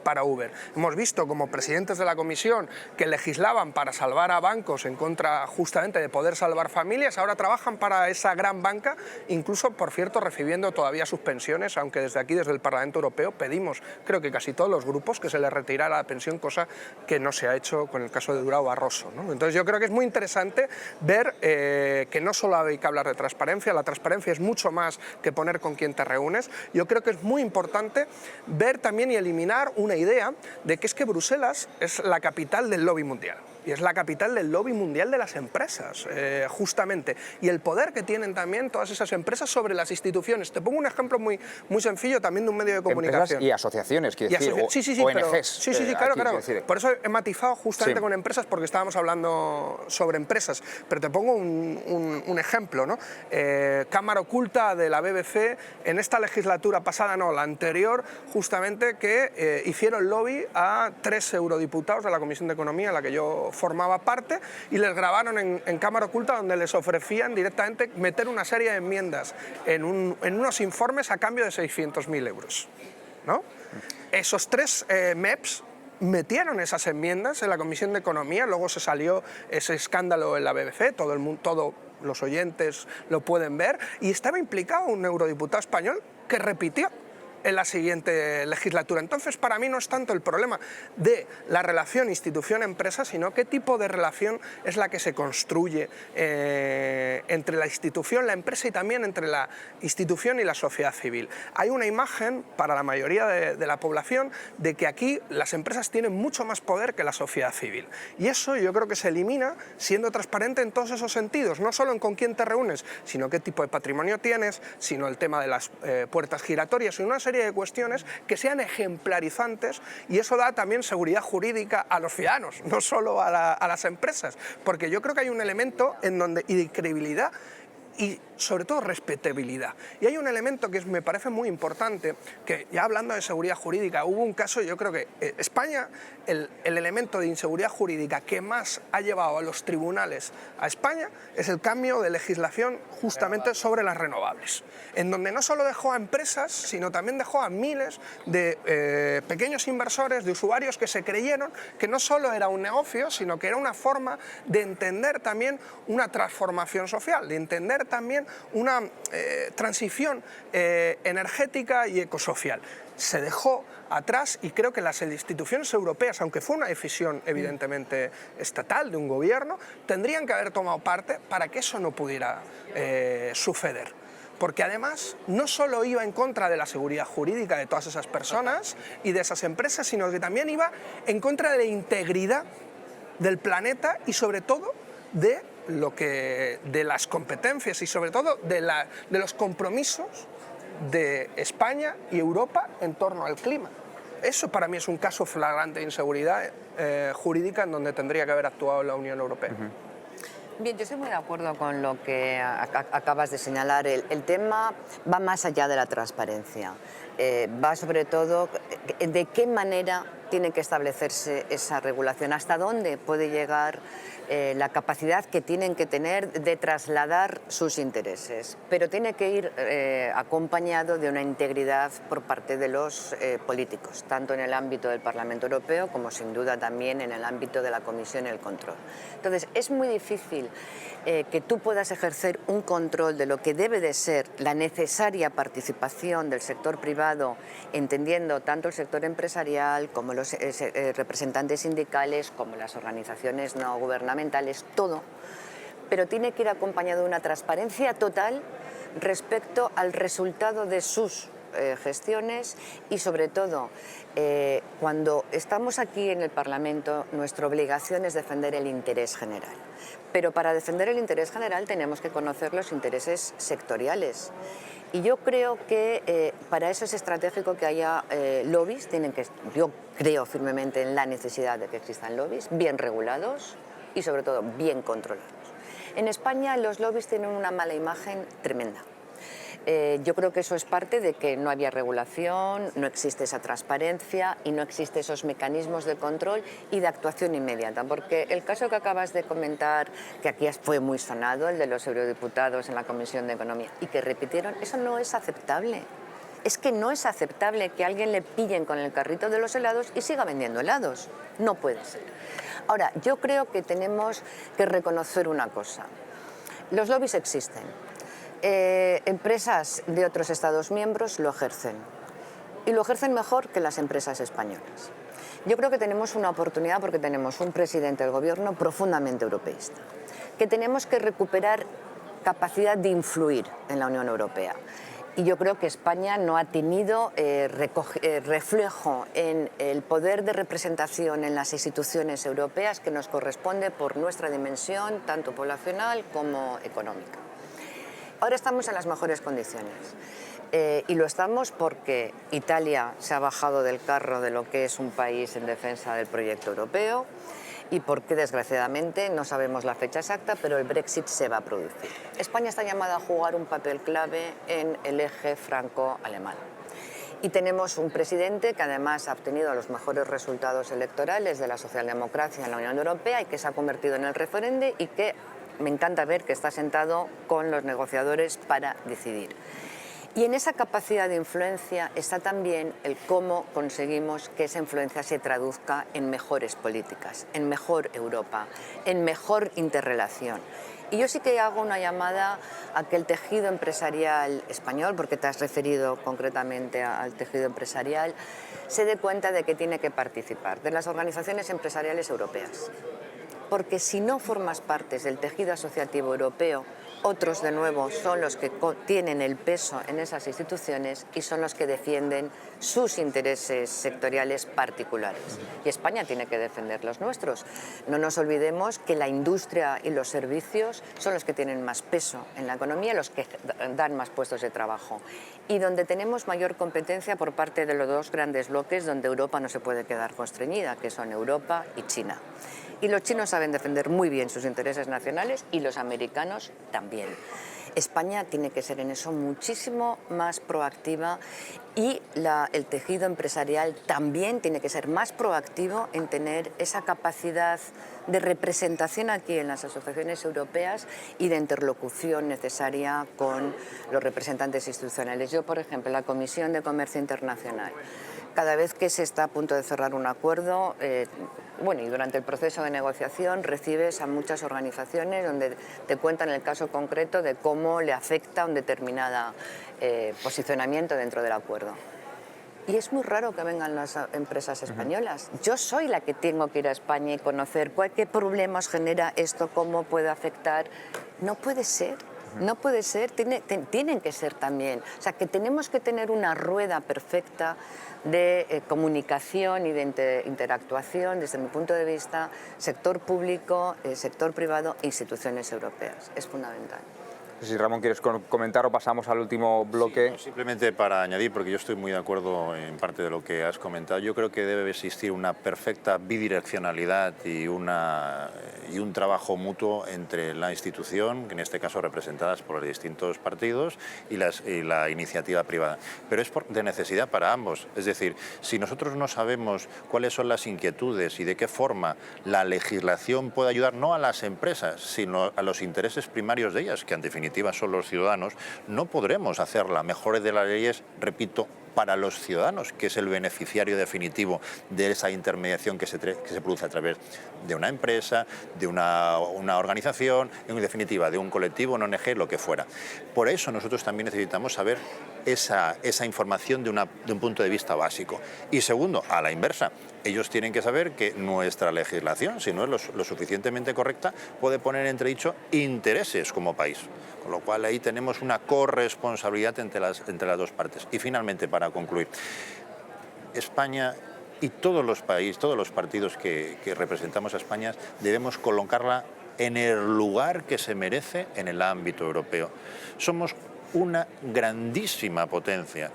para Uber. Hemos visto como presidentes de la comisión que legislaban para salvar a bancos en contra justamente de poder salvar familias, ahora trabajan para esa gran banca, incluso, por cierto, recibiendo todavía sus pensiones, aunque desde aquí, desde el Parlamento Europeo, pedimos, creo que casi todos los grupos, que se les retirara la pensión, cosa que no se ha hecho con el caso de Durão Barroso, ¿no? Entonces yo creo que es muy interesante ver que no solo hay que hablar de transparencia, la transparencia es mucho más que poner con quién te reúnes. Yo creo que es muy importante ver también y eliminar una idea de que es que Bruselas es la capital del lobby mundial. Y es la capital del lobby mundial de las empresas, justamente. Y el poder que tienen también todas esas empresas sobre las instituciones. Te pongo un ejemplo muy sencillo también de un medio de comunicación. Empresas y asociaciones, quiero decir, ONGs. Sí, claro. Decir. Por eso he matizado justamente con empresas, porque estábamos hablando sobre empresas. Pero te pongo un ejemplo, ¿no? Cámara oculta de la BBC en esta legislatura pasada, no, la anterior, justamente, que hicieron lobby a 3 eurodiputados de la Comisión de Economía, en la que yo formaba parte, y les grabaron en cámara oculta, donde les ofrecían directamente meter una serie de enmiendas en unos informes a cambio de 600.000 euros, ¿no? Esos 3 MEPs metieron esas enmiendas en la Comisión de Economía, luego se salió ese escándalo en la BBC, todos los oyentes lo pueden ver, y estaba implicado un eurodiputado español que repitió en la siguiente legislatura. Entonces, para mí no es tanto el problema de la relación institución-empresa, sino qué tipo de relación es la que se construye entre la institución, la empresa y también entre la institución y la sociedad civil. Hay una imagen para la mayoría de la población de que aquí las empresas tienen mucho más poder que la sociedad civil. Y eso yo creo que se elimina siendo transparente en todos esos sentidos, no solo en con quién te reúnes, sino qué tipo de patrimonio tienes, sino el tema de las puertas giratorias y una serie de cuestiones que sean ejemplarizantes, y eso da también seguridad jurídica a los ciudadanos, no solo a las empresas, porque yo creo que hay un elemento en donde, y de credibilidad, y sobre todo respetabilidad. Y hay un elemento que me parece muy importante, que ya hablando de seguridad jurídica, hubo un caso, yo creo que España, el elemento de inseguridad jurídica que más ha llevado a los tribunales a España es el cambio de legislación justamente sobre las renovables, en donde no solo dejó a empresas, sino también dejó a miles de pequeños inversores, de usuarios que se creyeron que no solo era un negocio, sino que era una forma de entender también una transformación social, de entender también una transición energética y ecosocial. Se dejó atrás y creo que las instituciones europeas, aunque fue una decisión evidentemente estatal de un gobierno, tendrían que haber tomado parte para que eso no pudiera suceder. Porque además no solo iba en contra de la seguridad jurídica de todas esas personas y de esas empresas, sino que también iba en contra de la integridad del planeta y sobre todo de las competencias y sobre todo de los compromisos de España y Europa en torno al clima. Eso para mí es un caso flagrante de inseguridad jurídica en donde tendría que haber actuado la Unión Europea. Bien, yo estoy muy de acuerdo con lo que acabas de señalar. El tema va más allá de la transparencia. Va sobre todo de qué manera tiene que establecerse esa regulación, hasta dónde puede llegar la capacidad que tienen que tener de trasladar sus intereses, pero tiene que ir acompañado de una integridad por parte de los políticos, tanto en el ámbito del Parlamento Europeo como sin duda también en el ámbito de la Comisión y el control. Entonces, es muy difícil que tú puedas ejercer un control de lo que debe de ser la necesaria participación del sector privado, entendiendo tanto el sector empresarial como los representantes sindicales, como las organizaciones no gubernamentales, todo, pero tiene que ir acompañado de una transparencia total respecto al resultado de sus gestiones y sobre todo cuando estamos aquí en el Parlamento nuestra obligación es defender el interés general, pero para defender el interés general tenemos que conocer los intereses sectoriales. Y yo creo que para eso es estratégico que haya lobbies, yo creo firmemente en la necesidad de que existan lobbies bien regulados y sobre todo bien controlados. En España los lobbies tienen una mala imagen tremenda. Yo creo que eso es parte de que no había regulación, no existe esa transparencia y no existen esos mecanismos de control y de actuación inmediata. Porque el caso que acabas de comentar, que aquí fue muy sonado, el de los eurodiputados en la Comisión de Economía, y que repitieron, eso no es aceptable. Es que no es aceptable que a alguien le pillen con el carrito de los helados y siga vendiendo helados. No puede ser. Ahora, yo creo que tenemos que reconocer una cosa. Los lobbies existen. Empresas de otros Estados miembros lo ejercen y lo ejercen mejor que las empresas españolas. Yo creo que tenemos una oportunidad porque tenemos un presidente del gobierno profundamente europeísta, que tenemos que recuperar capacidad de influir en la Unión Europea. Y yo creo que España no ha tenido reflejo en el poder de representación en las instituciones europeas que nos corresponde por nuestra dimensión, tanto poblacional como económica. Ahora estamos en las mejores condiciones y lo estamos porque Italia se ha bajado del carro de lo que es un país en defensa del proyecto europeo y porque desgraciadamente no sabemos la fecha exacta, pero el Brexit se va a producir. España está llamada a jugar un papel clave en el eje franco-alemán. Y tenemos un presidente que además ha obtenido los mejores resultados electorales de la socialdemocracia en la Unión Europea y que se ha convertido en el referente y que me encanta ver que está sentado con los negociadores para decidir. Y en esa capacidad de influencia está también el cómo conseguimos que esa influencia se traduzca en mejores políticas, en mejor Europa, en mejor interrelación. Y yo sí que hago una llamada a que el tejido empresarial español, porque te has referido concretamente al tejido empresarial, se dé cuenta de que tiene que participar de las organizaciones empresariales europeas. Porque si no formas parte del tejido asociativo europeo, otros de nuevo son los que tienen el peso en esas instituciones y son los que defienden sus intereses sectoriales particulares. Y España tiene que defender los nuestros. No nos olvidemos que la industria y los servicios son los que tienen más peso en la economía, los que dan más puestos de trabajo. Y donde tenemos mayor competencia por parte de los dos grandes bloques donde Europa no se puede quedar constreñida, que son Europa y China. Y los chinos saben defender muy bien sus intereses nacionales y los americanos también. España tiene que ser en eso muchísimo más proactiva y el tejido empresarial también tiene que ser más proactivo en tener esa capacidad de representación aquí en las asociaciones europeas y de interlocución necesaria con los representantes institucionales. Yo, por ejemplo, la Comisión de Comercio Internacional, cada vez que se está a punto de cerrar un acuerdo, y durante el proceso de negociación recibes a muchas organizaciones donde te cuentan el caso concreto de cómo le afecta un determinado posicionamiento dentro del acuerdo. Y es muy raro que vengan las empresas españolas. Yo soy la que tengo que ir a España y conocer qué problemas genera esto, cómo puede afectar. No puede ser. No puede ser, tienen que ser también. O sea, que tenemos que tener una rueda perfecta de comunicación y de interactuación, desde mi punto de vista, sector público, sector privado e instituciones europeas. Es fundamental. Si Ramón, ¿quieres comentar o pasamos al último bloque? Sí, no, simplemente para añadir, porque yo estoy muy de acuerdo en parte de lo que has comentado, yo creo que debe existir una perfecta bidireccionalidad y un trabajo mutuo entre la institución, en este caso representadas por los distintos partidos, y la iniciativa privada. Pero es de necesidad para ambos. Es decir, si nosotros no sabemos cuáles son las inquietudes y de qué forma la legislación puede ayudar no a las empresas, sino a los intereses primarios de ellas, que en definitiva son los ciudadanos, no podremos hacer la mejor de las leyes, repito, para los ciudadanos, que es el beneficiario definitivo de esa intermediación que se produce a través de una empresa, de una organización, en definitiva, de un colectivo, una ONG, lo que fuera. Por eso nosotros también necesitamos saber esa información de un punto de vista básico. Y segundo, a la inversa, ellos tienen que saber que nuestra legislación, si no es lo suficientemente correcta, puede poner en entredicho intereses como país. Con lo cual ahí tenemos una corresponsabilidad entre las dos partes. Y finalmente, para concluir, España y todos los partidos que representamos a España debemos colocarla en el lugar que se merece en el ámbito europeo. Somos una grandísima potencia.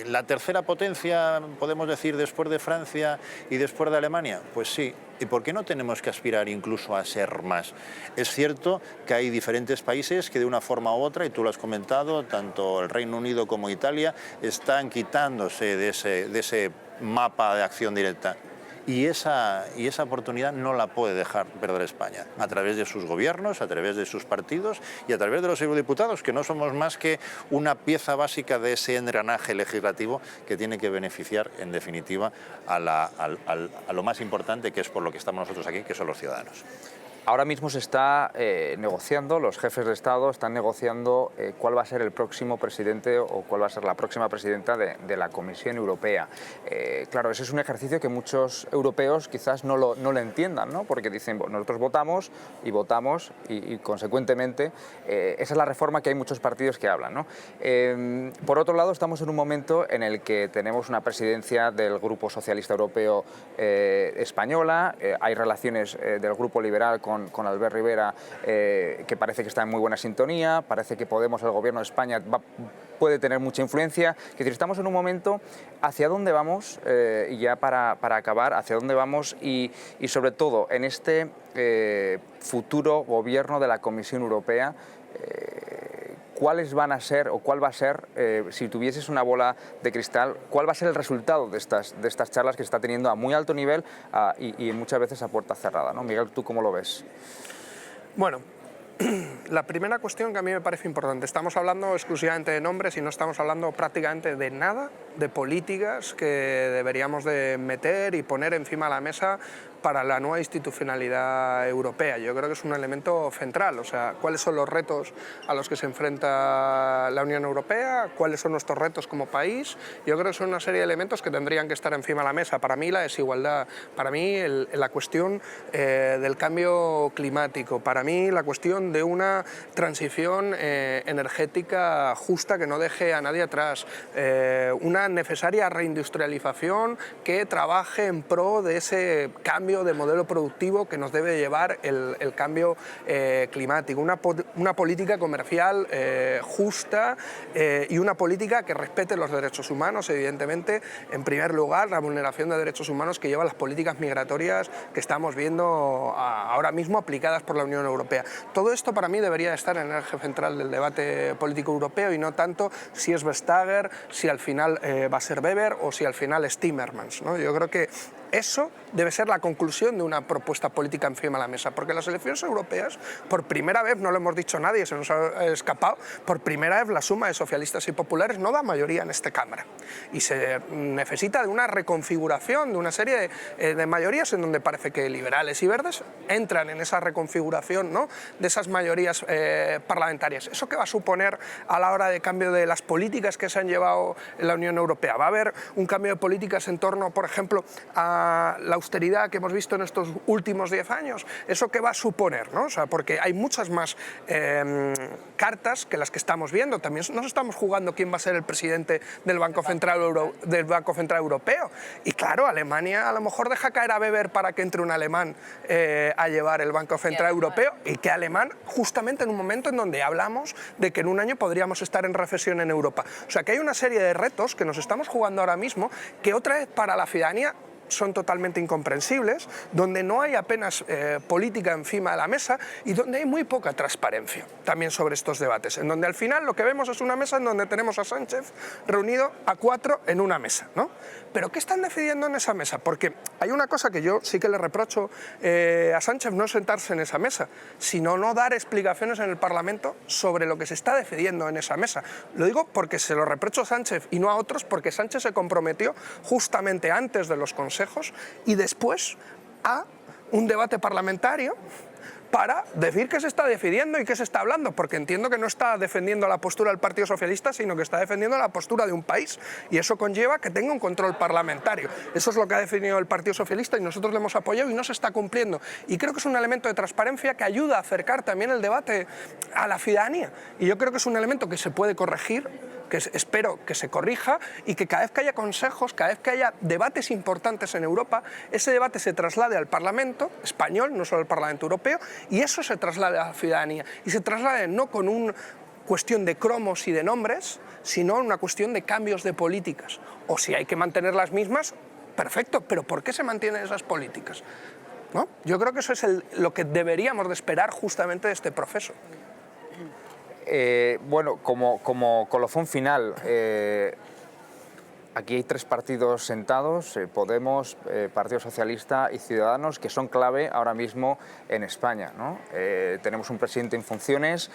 ¿La tercera potencia, podemos decir, después de Francia y después de Alemania? Pues sí. ¿Y por qué no tenemos que aspirar incluso a ser más? Es cierto que hay diferentes países que de una forma u otra, y tú lo has comentado, tanto el Reino Unido como Italia, están quitándose de ese mapa de acción directa. Y esa oportunidad no la puede dejar perder España, a través de sus gobiernos, a través de sus partidos y a través de los eurodiputados, que no somos más que una pieza básica de ese engranaje legislativo que tiene que beneficiar, en definitiva, a lo más importante, que es por lo que estamos nosotros aquí, que son los ciudadanos. Ahora mismo se está negociando, los jefes de Estado están negociando cuál va a ser el próximo presidente o cuál va a ser la próxima presidenta de la Comisión Europea. Claro, ese es un ejercicio que muchos europeos quizás no lo entiendan, ¿no? Porque dicen, nosotros votamos y consecuentemente esa es la reforma que hay muchos partidos que hablan, ¿no? Por otro lado, estamos en un momento en el que tenemos una presidencia del Grupo Socialista Europeo española, hay relaciones del Grupo Liberal con Albert Rivera, que parece que está en muy buena sintonía, parece que Podemos, el gobierno de España, puede tener mucha influencia. Es decir, estamos en un momento hacia dónde vamos, y ya para acabar, hacia dónde vamos y sobre todo en este futuro gobierno de la Comisión Europea, ¿cuáles van a ser o cuál va a ser, si tuvieses una bola de cristal, cuál va a ser el resultado de estas charlas que se está teniendo a muy alto nivel y muchas veces a puerta cerrada, ¿no? Miguel, ¿tú cómo lo ves? Bueno, la primera cuestión que a mí me parece importante, estamos hablando exclusivamente de nombres y no estamos hablando prácticamente de nada de políticas que deberíamos de meter y poner encima de la mesa para la nueva institucionalidad europea. Yo creo que es un elemento central, o sea, cuáles son los retos a los que se enfrenta la Unión Europea, cuáles son nuestros retos como país. Yo creo que son una serie de elementos que tendrían que estar encima de la mesa. Para mí la desigualdad, para mí la cuestión del cambio climático, para mí la cuestión de una transición energética justa que no deje a nadie atrás, una necesaria reindustrialización que trabaje en pro de ese cambio de modelo productivo que nos debe llevar el cambio climático, una política comercial justa y una política que respete los derechos humanos, evidentemente, en primer lugar, la vulneración de derechos humanos que llevan las políticas migratorias que estamos viendo ahora mismo aplicadas por la Unión Europea. Todo esto para mí debería estar en el eje central del debate político europeo y no tanto si es Vestager, si al final va a ser Weber o si al final es Timmermans, ¿no? Yo creo que eso debe ser la conclusión de una propuesta política encima de la mesa, porque las elecciones europeas, por primera vez, no lo hemos dicho nadie, se nos ha escapado, por primera vez la suma de socialistas y populares no da mayoría en esta Cámara. Y se necesita de una reconfiguración, de una serie de mayorías en donde parece que liberales y verdes entran en esa reconfiguración, ¿no?, de esas mayorías parlamentarias. ¿Eso qué va a suponer a la hora de cambio de las políticas que se han llevado en la Unión Europea? ¿Va a haber un cambio de políticas en torno, por ejemplo, a la austeridad que hemos visto en estos últimos 10 años? ¿Eso qué va a suponer, ¿no? O sea, porque hay muchas más cartas que las que estamos viendo. También nos estamos jugando quién va a ser el presidente del Banco Central Europeo. Y claro, Alemania a lo mejor deja caer a Weber para que entre un alemán a llevar el Banco Central Europeo, y que alemán justamente en un momento en donde hablamos de que en un año podríamos estar en recesión en Europa. O sea, que hay una serie de retos que nos estamos jugando ahora mismo que otra vez para la ciudadanía son totalmente incomprensibles, donde no hay apenas política encima de la mesa y donde hay muy poca transparencia también sobre estos debates, en donde al final lo que vemos es una mesa en donde tenemos a Sánchez reunido a 4 en una mesa, ¿no? ¿Pero qué están decidiendo en esa mesa? Porque hay una cosa que yo sí que le reprocho a Sánchez, no sentarse en esa mesa, sino no dar explicaciones en el Parlamento sobre lo que se está decidiendo en esa mesa. Lo digo porque se lo reprocho a Sánchez y no a otros, porque Sánchez se comprometió justamente antes de los consejos y después a un debate parlamentario para decir qué se está decidiendo y qué se está hablando, porque entiendo que no está defendiendo la postura del Partido Socialista, sino que está defendiendo la postura de un país, y eso conlleva que tenga un control parlamentario. Eso es lo que ha definido el Partido Socialista y nosotros le hemos apoyado y no se está cumpliendo. Y creo que es un elemento de transparencia que ayuda a acercar también el debate a la ciudadanía. Y yo creo que es un elemento que se puede corregir, que espero que se corrija, y que cada vez que haya consejos, cada vez que haya debates importantes en Europa, ese debate se traslade al Parlamento español, no solo al Parlamento Europeo, y eso se traslade a la ciudadanía. Y se traslade no con una cuestión de cromos y de nombres, sino una cuestión de cambios de políticas. O si hay que mantener las mismas, perfecto, pero ¿por qué se mantienen esas políticas? ¿No? Yo creo que eso es lo que deberíamos de esperar justamente de este proceso. Bueno, como colofón final, aquí hay 3 partidos sentados, Podemos, Partido Socialista y Ciudadanos, que son clave ahora mismo en España, ¿no? Tenemos un presidente en funciones,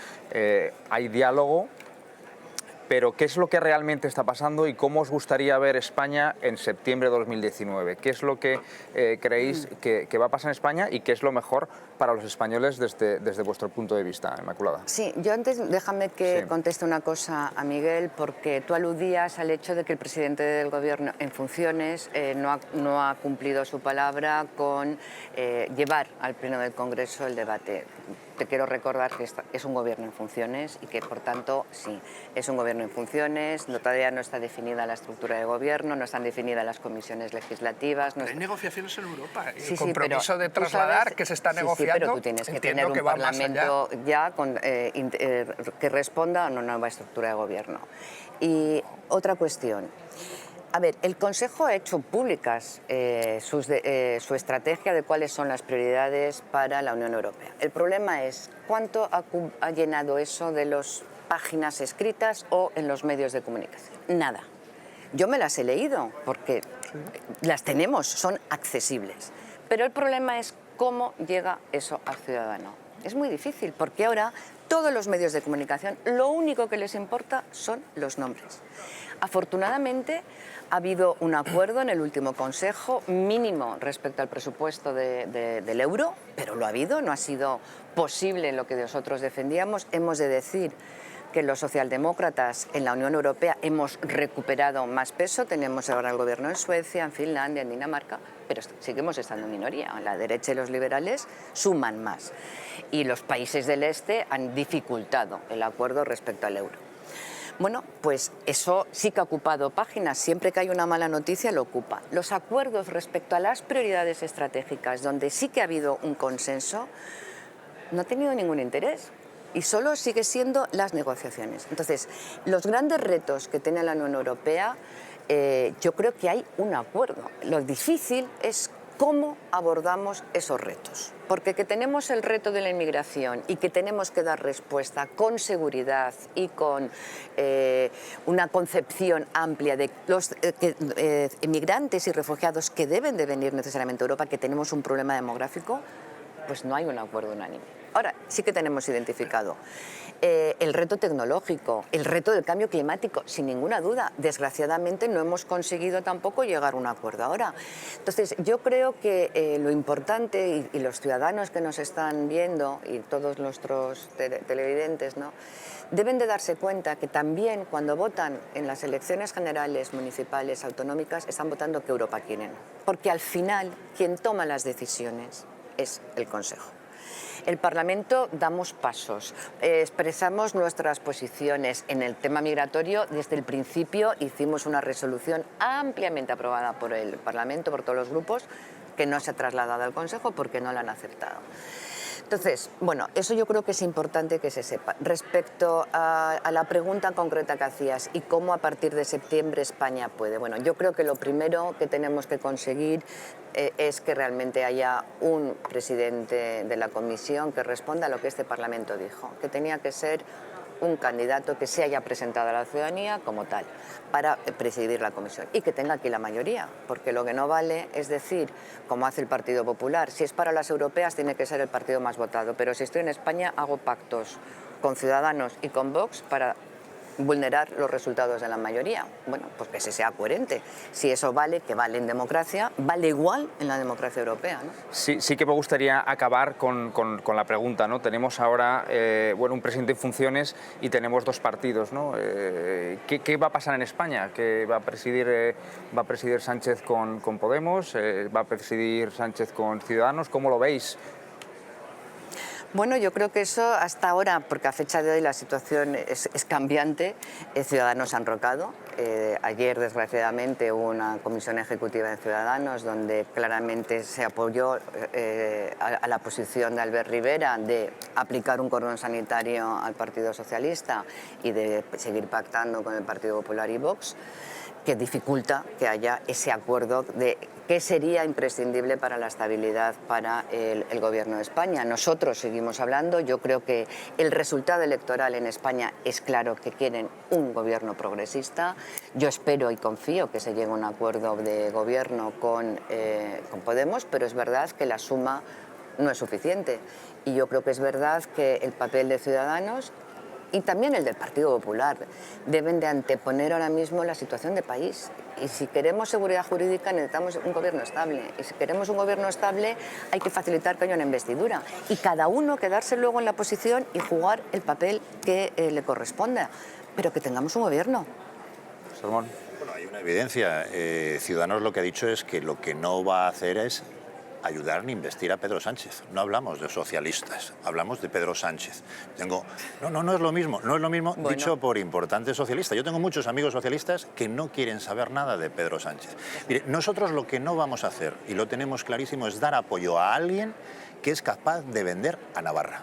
hay diálogo, pero ¿qué es lo que realmente está pasando y cómo os gustaría ver España en septiembre de 2019? ¿Qué es lo que creéis que va a pasar en España y qué es lo mejor para los españoles desde vuestro punto de vista, Inmaculada? Sí, yo antes déjame que conteste una cosa a Miguel, porque tú aludías al hecho de que el presidente del Gobierno en funciones no ha cumplido su palabra con llevar al Pleno del Congreso el debate. Te quiero recordar que es un gobierno en funciones y que, por tanto, sí, es un gobierno en funciones, todavía no está definida la estructura de gobierno, no están definidas las comisiones legislativas. Hay negociaciones en Europa, sí, el compromiso de trasladar que se está negociando. Sí, pero tú tienes que tener un Parlamento ya que responda a una nueva estructura de gobierno. Y otra cuestión. A ver, el Consejo ha hecho públicas su estrategia de cuáles son las prioridades para la Unión Europea. El problema es cuánto ha llenado eso de las páginas escritas o en los medios de comunicación. Nada. Yo me las he leído porque las tenemos, son accesibles. Pero el problema es cómo llega eso al ciudadano. Es muy difícil, porque ahora todos los medios de comunicación lo único que les importa son los nombres. Afortunadamente ha habido un acuerdo en el último Consejo mínimo respecto al presupuesto del euro, pero lo ha habido, no ha sido posible lo que nosotros defendíamos. Hemos de decir que los socialdemócratas en la Unión Europea hemos recuperado más peso, tenemos ahora el gobierno en Suecia, en Finlandia, en Dinamarca, pero seguimos estando en minoría. La derecha y los liberales suman más. Y los países del este han dificultado el acuerdo respecto al euro. Bueno, pues eso sí que ha ocupado páginas. Siempre que hay una mala noticia lo ocupa. Los acuerdos respecto a las prioridades estratégicas, donde sí que ha habido un consenso, no ha tenido ningún interés. Y solo sigue siendo las negociaciones. Entonces, los grandes retos que tiene la Unión Europea, yo creo que hay un acuerdo. Lo difícil es cómo abordamos esos retos. Porque que tenemos el reto de la inmigración y que tenemos que dar respuesta con seguridad y con una concepción amplia de los inmigrantes y refugiados que deben de venir necesariamente a Europa, que tenemos un problema demográfico, pues no hay un acuerdo unánime. Ahora, sí que tenemos identificado el reto tecnológico, el reto del cambio climático, sin ninguna duda. Desgraciadamente no hemos conseguido tampoco llegar a un acuerdo ahora. Entonces, yo creo que lo importante, y los ciudadanos que nos están viendo, y todos nuestros televidentes, ¿no?, deben de darse cuenta que también cuando votan en las elecciones generales, municipales, autonómicas, están votando que Europa quieren. Porque al final, quien toma las decisiones es el Consejo. El Parlamento damos pasos, expresamos nuestras posiciones. En el tema migratorio, desde el principio hicimos una resolución ampliamente aprobada por el Parlamento, por todos los grupos, que no se ha trasladado al Consejo porque no la han aceptado. Entonces, bueno, eso yo creo que es importante que se sepa. Respecto a la pregunta concreta que hacías y cómo a partir de septiembre España puede. Bueno, yo creo que lo primero que tenemos que conseguir es que realmente haya un presidente de la Comisión que responda a lo que este Parlamento dijo, que tenía que ser un candidato que se haya presentado a la ciudadanía como tal para presidir la comisión y que tenga aquí la mayoría, porque lo que no vale es decir, como hace el Partido Popular, si es para las europeas tiene que ser el partido más votado, pero si estoy en España hago pactos con Ciudadanos y con Vox para vulnerar los resultados de la mayoría. Bueno, pues que se sea coherente. Si eso vale, que vale en democracia, vale igual en la democracia europea, ¿no? Sí que me gustaría acabar con la pregunta, ¿no? Tenemos ahora un presidente en funciones y tenemos dos partidos, ¿no? ¿Qué va a pasar en España? ¿Que va a presidir Sánchez con Podemos? ¿Va a presidir Sánchez con Ciudadanos? ¿Cómo lo veis? Bueno, yo creo que eso hasta ahora, porque a fecha de hoy la situación es cambiante, Ciudadanos han rocado. Ayer, desgraciadamente, hubo una comisión ejecutiva de Ciudadanos donde claramente se apoyó a la posición de Albert Rivera de aplicar un cordón sanitario al Partido Socialista y de seguir pactando con el Partido Popular y Vox, que dificulta que haya ese acuerdo de qué sería imprescindible para la estabilidad para el Gobierno de España. Nosotros seguimos hablando, yo creo que el resultado electoral en España es claro que quieren un gobierno progresista. Yo espero y confío que se llegue a un acuerdo de gobierno con Podemos, pero es verdad que la suma no es suficiente. Y yo creo que es verdad que el papel de Ciudadanos y también el del Partido Popular deben de anteponer ahora mismo la situación de país. Y si queremos seguridad jurídica necesitamos un gobierno estable. Y si queremos un gobierno estable hay que facilitar que haya una investidura. Y cada uno quedarse luego en la posición y jugar el papel que le corresponda. Pero que tengamos un gobierno. Salmón. Bueno, hay una evidencia. Ciudadanos lo que ha dicho es que lo que no va a hacer es ayudar ni investir a Pedro Sánchez. No hablamos de socialistas, hablamos de Pedro Sánchez. No es lo mismo, bueno, dicho por importantes socialistas. Yo tengo muchos amigos socialistas que no quieren saber nada de Pedro Sánchez. Mire, nosotros lo que no vamos a hacer, y lo tenemos clarísimo, es dar apoyo a alguien que es capaz de vender a Navarra,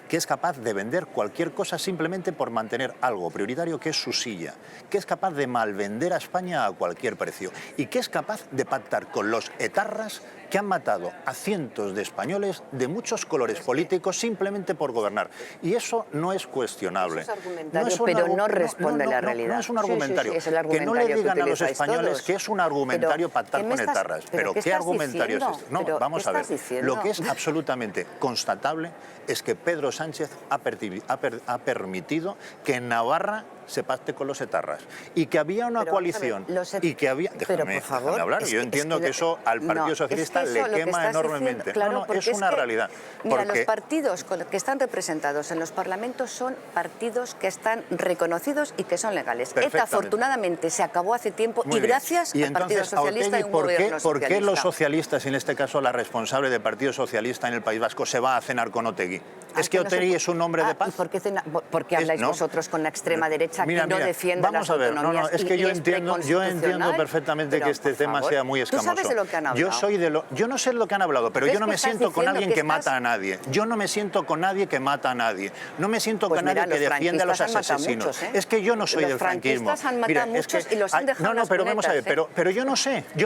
que es capaz de vender cualquier cosa simplemente por mantener algo prioritario que es su silla, que es capaz de malvender a España a cualquier precio y que es capaz de pactar con los etarras que han matado a cientos de españoles de muchos colores políticos simplemente por gobernar. Y eso no es cuestionable. Eso es argumentario, pero no responde a la realidad. No es un argumentario. Sí, es el Que no le argumentario digan que a los utilizáis españoles todos. que es un argumentario Pero, pactar ¿qué con me estás- etarras. pero Pero qué ¿qué estás argumentario es diciendo? este? No, Pero, vamos ¿qué a ver. estás diciendo? Lo que es absolutamente constatable es que Pedro Sánchez ha permitido que en Navarra se pacte con los etarras y que había una Pero, vamos a ver, coalición y que había... Pero, por favor, déjame hablar, yo entiendo que eso al Partido no, Socialista es que eso, le lo que quema estás enormemente. diciendo, claro, No, porque es una que, realidad. Mira, Porque los partidos que están representados en los parlamentos son partidos que están reconocidos y que son legales. ETA, Perfectamente. afortunadamente, se acabó hace tiempo Muy y bien. gracias Y al Partido entonces, Socialista y Otegi, un ¿por gobierno qué socialista. los socialistas, en este caso la responsable del Partido Socialista en el País Vasco, se va a cenar con Otegi? Es que no se Otegi puede- es un hombre de ¿Y paz. por qué habláis ¿no? vosotros con la extrema derecha Mira, que no mira, defiende vamos las a ver, autonomías? es que y yo es entiendo preconstitucional? perfectamente Pero, que este por tema favor, sea muy escamoso. ¿Tú sabes de lo que han hablado? Yo no sé de lo que han hablado, pero ¿Ves yo no que me estás siento con diciendo alguien que que estás- mata a nadie. Yo no me siento con nadie que mata a nadie. No me siento Pues con nadie mira, que los defiende a los franquistas han matado asesinos. muchos, ¿eh? Es que yo no soy Los del franquismo. franquistas han matado Mira, es que muchos y los han dejado no, en las pero vamos a ver, cunetas, pero yo no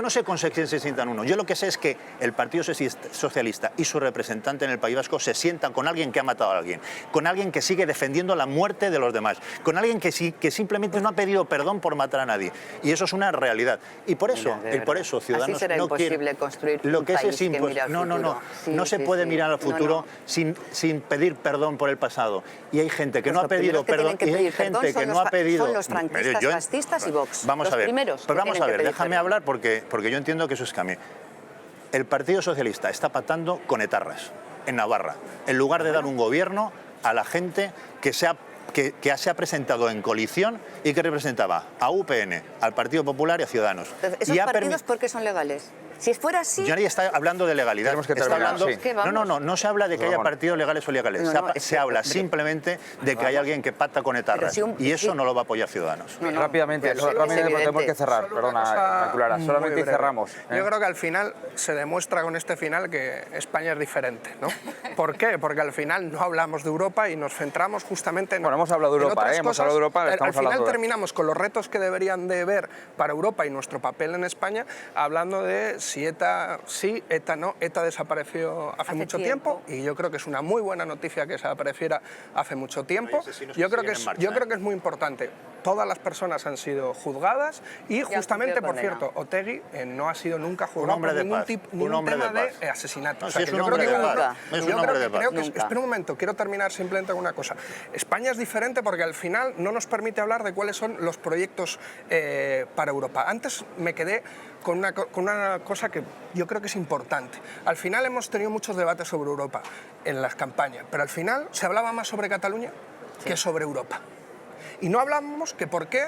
sé con qué se sientan uno. Yo lo que sé es que el Partido Socialista y su representante en el País Vasco se sientan con alguien que ha matado a alguien, con alguien que sigue defendiendo la muerte de los demás, con alguien que simplemente no ha pedido perdón por matar a nadie. Y eso es una realidad. Y por eso, Mira, de verdad. Ciudadanos Así será no imposible quiere... construir Lo un que país es que mira al no futuro. Sí, no se sí, puede sí. mirar al No, futuro no. sin pedir perdón por el pasado. Y hay gente que Pues no ha los primeros pedido que perdón tienen que y hay pedir perdón gente que son no ha pedido... son los franquistas, Yo- fascistas y Vox. Vamos Los a ver, primeros que pues vamos tienen a que ver, pedir déjame perdón. hablar porque yo entiendo que eso es cambio. El Partido Socialista está pactando con etarras en Navarra, en lugar de dar un gobierno a la gente que se ha presentado en coalición y que representaba a UPN, al Partido Popular y a Ciudadanos. Entonces, ¿esos Y ha partidos por qué son legales? Si fuera así... Yo nadie está hablando de legalidad. Tenemos que Está terminar, hablando... sí. Es que vamos. No se habla de que haya Ramón. partidos legales o ilegales. No, no, es Se que- habla hombre. simplemente de que hay alguien que pacta con etarras. si un- y eso sí. no lo va a apoyar Ciudadanos. No, no, Rápidamente, pero sí que es porque tenemos evidente. que cerrar. Solo una Perdona, cosa Inmaculada, muy solamente breve. cerramos. Yo creo que al final se demuestra con este final que España es diferente, ¿no? ¿Por qué? Porque al final no hablamos de Europa y nos centramos justamente en... Bueno, hemos hablado de en Europa, otras hemos cosas. hablado de Europa, Al estamos final hablando de... terminamos con los retos que deberían de ver para Europa y nuestro papel en España, hablando de si ETA sí, ETA no. ETA desapareció hace mucho tiempo y yo creo que es una muy buena noticia que desapareciera hace mucho tiempo. asesinos Yo que creo que siguen en yo marcha, creo que es muy importante. Todas las personas han sido juzgadas y justamente, por cierto, Otegi no ha sido nunca juzgado hombre por de ningún paz, tipo un ningún hombre de tema de paz. asesinato. No, O sea, si es que un yo creo hombre que de paz, nunca. es yo un hombre de creo paz. que espera un momento, quiero terminar simplemente con una cosa. España es diferente porque al final no nos permite hablar de cuáles son los proyectos para Europa. Antes me quedé con una cosa que yo creo que es importante. Al final hemos tenido muchos debates sobre Europa en las campañas, pero al final se hablaba más sobre Cataluña que sobre Europa. Y no hablamos que por qué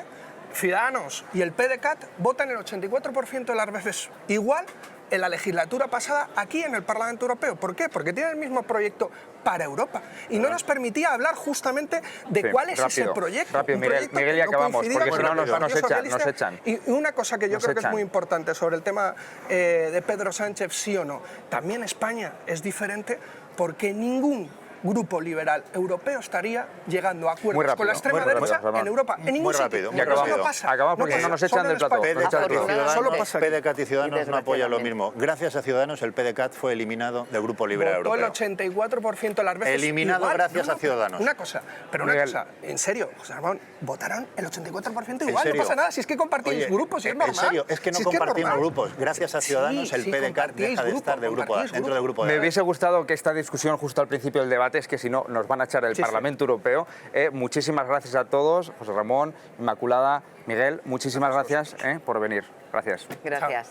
Ciudadanos y el PDeCAT votan el 84% de las veces igual en la legislatura pasada aquí en el Parlamento Europeo. ¿Por qué? Porque tienen el mismo proyecto para Europa y no nos permitía hablar justamente de Sí, cuál es ese rápido, proyecto. rápido, Un Miguel, proyecto Miguel, que y no acabamos, coincidía porque con si no el nos Partido echan, Socialista. nos echan. Y una cosa que yo Nos creo que echan. es muy importante sobre el tema de Pedro Sánchez, sí o no. También España es diferente porque ningún grupo liberal europeo estaría llegando a Muy acuerdos rápido, con la extrema muy rápido, derecha Ramón. en Europa. En ningún Muy sitio. rápido, muy Y acabamos, rápido. No pasa. acabamos porque si no nos echan Solo del en plato. España. Nos echan del plato. Solo pasa aquí. PDeCAT y Ciudadanos no apoyan lo desgraciadamente. mismo. Gracias a Ciudadanos, el PDeCAT fue eliminado del Grupo Liberal Votó el Europeo. 84% de las veces. Eliminado igual. gracias a Ciudadanos. Una cosa, pero una Miguel. cosa, en serio, José Ramón, votaron el 84% ¿En igual, serio? no pasa nada, si es que compartíais Oye, grupos, si es en normal. serio, es que no Si compartimos normal. grupos. Gracias a Ciudadanos, Sí, el sí, PDeCAT compartíais deja de grupo, estar dentro compartíais del grupo Me de hubiese gustado que esta discusión justo al principio del debate, es que si no nos van a echar del Sí, sí. Parlamento Europeo. Muchísimas gracias a todos, José Ramón, Inmaculada, Miguel, muchísimas gracias por venir. Gracias. Gracias.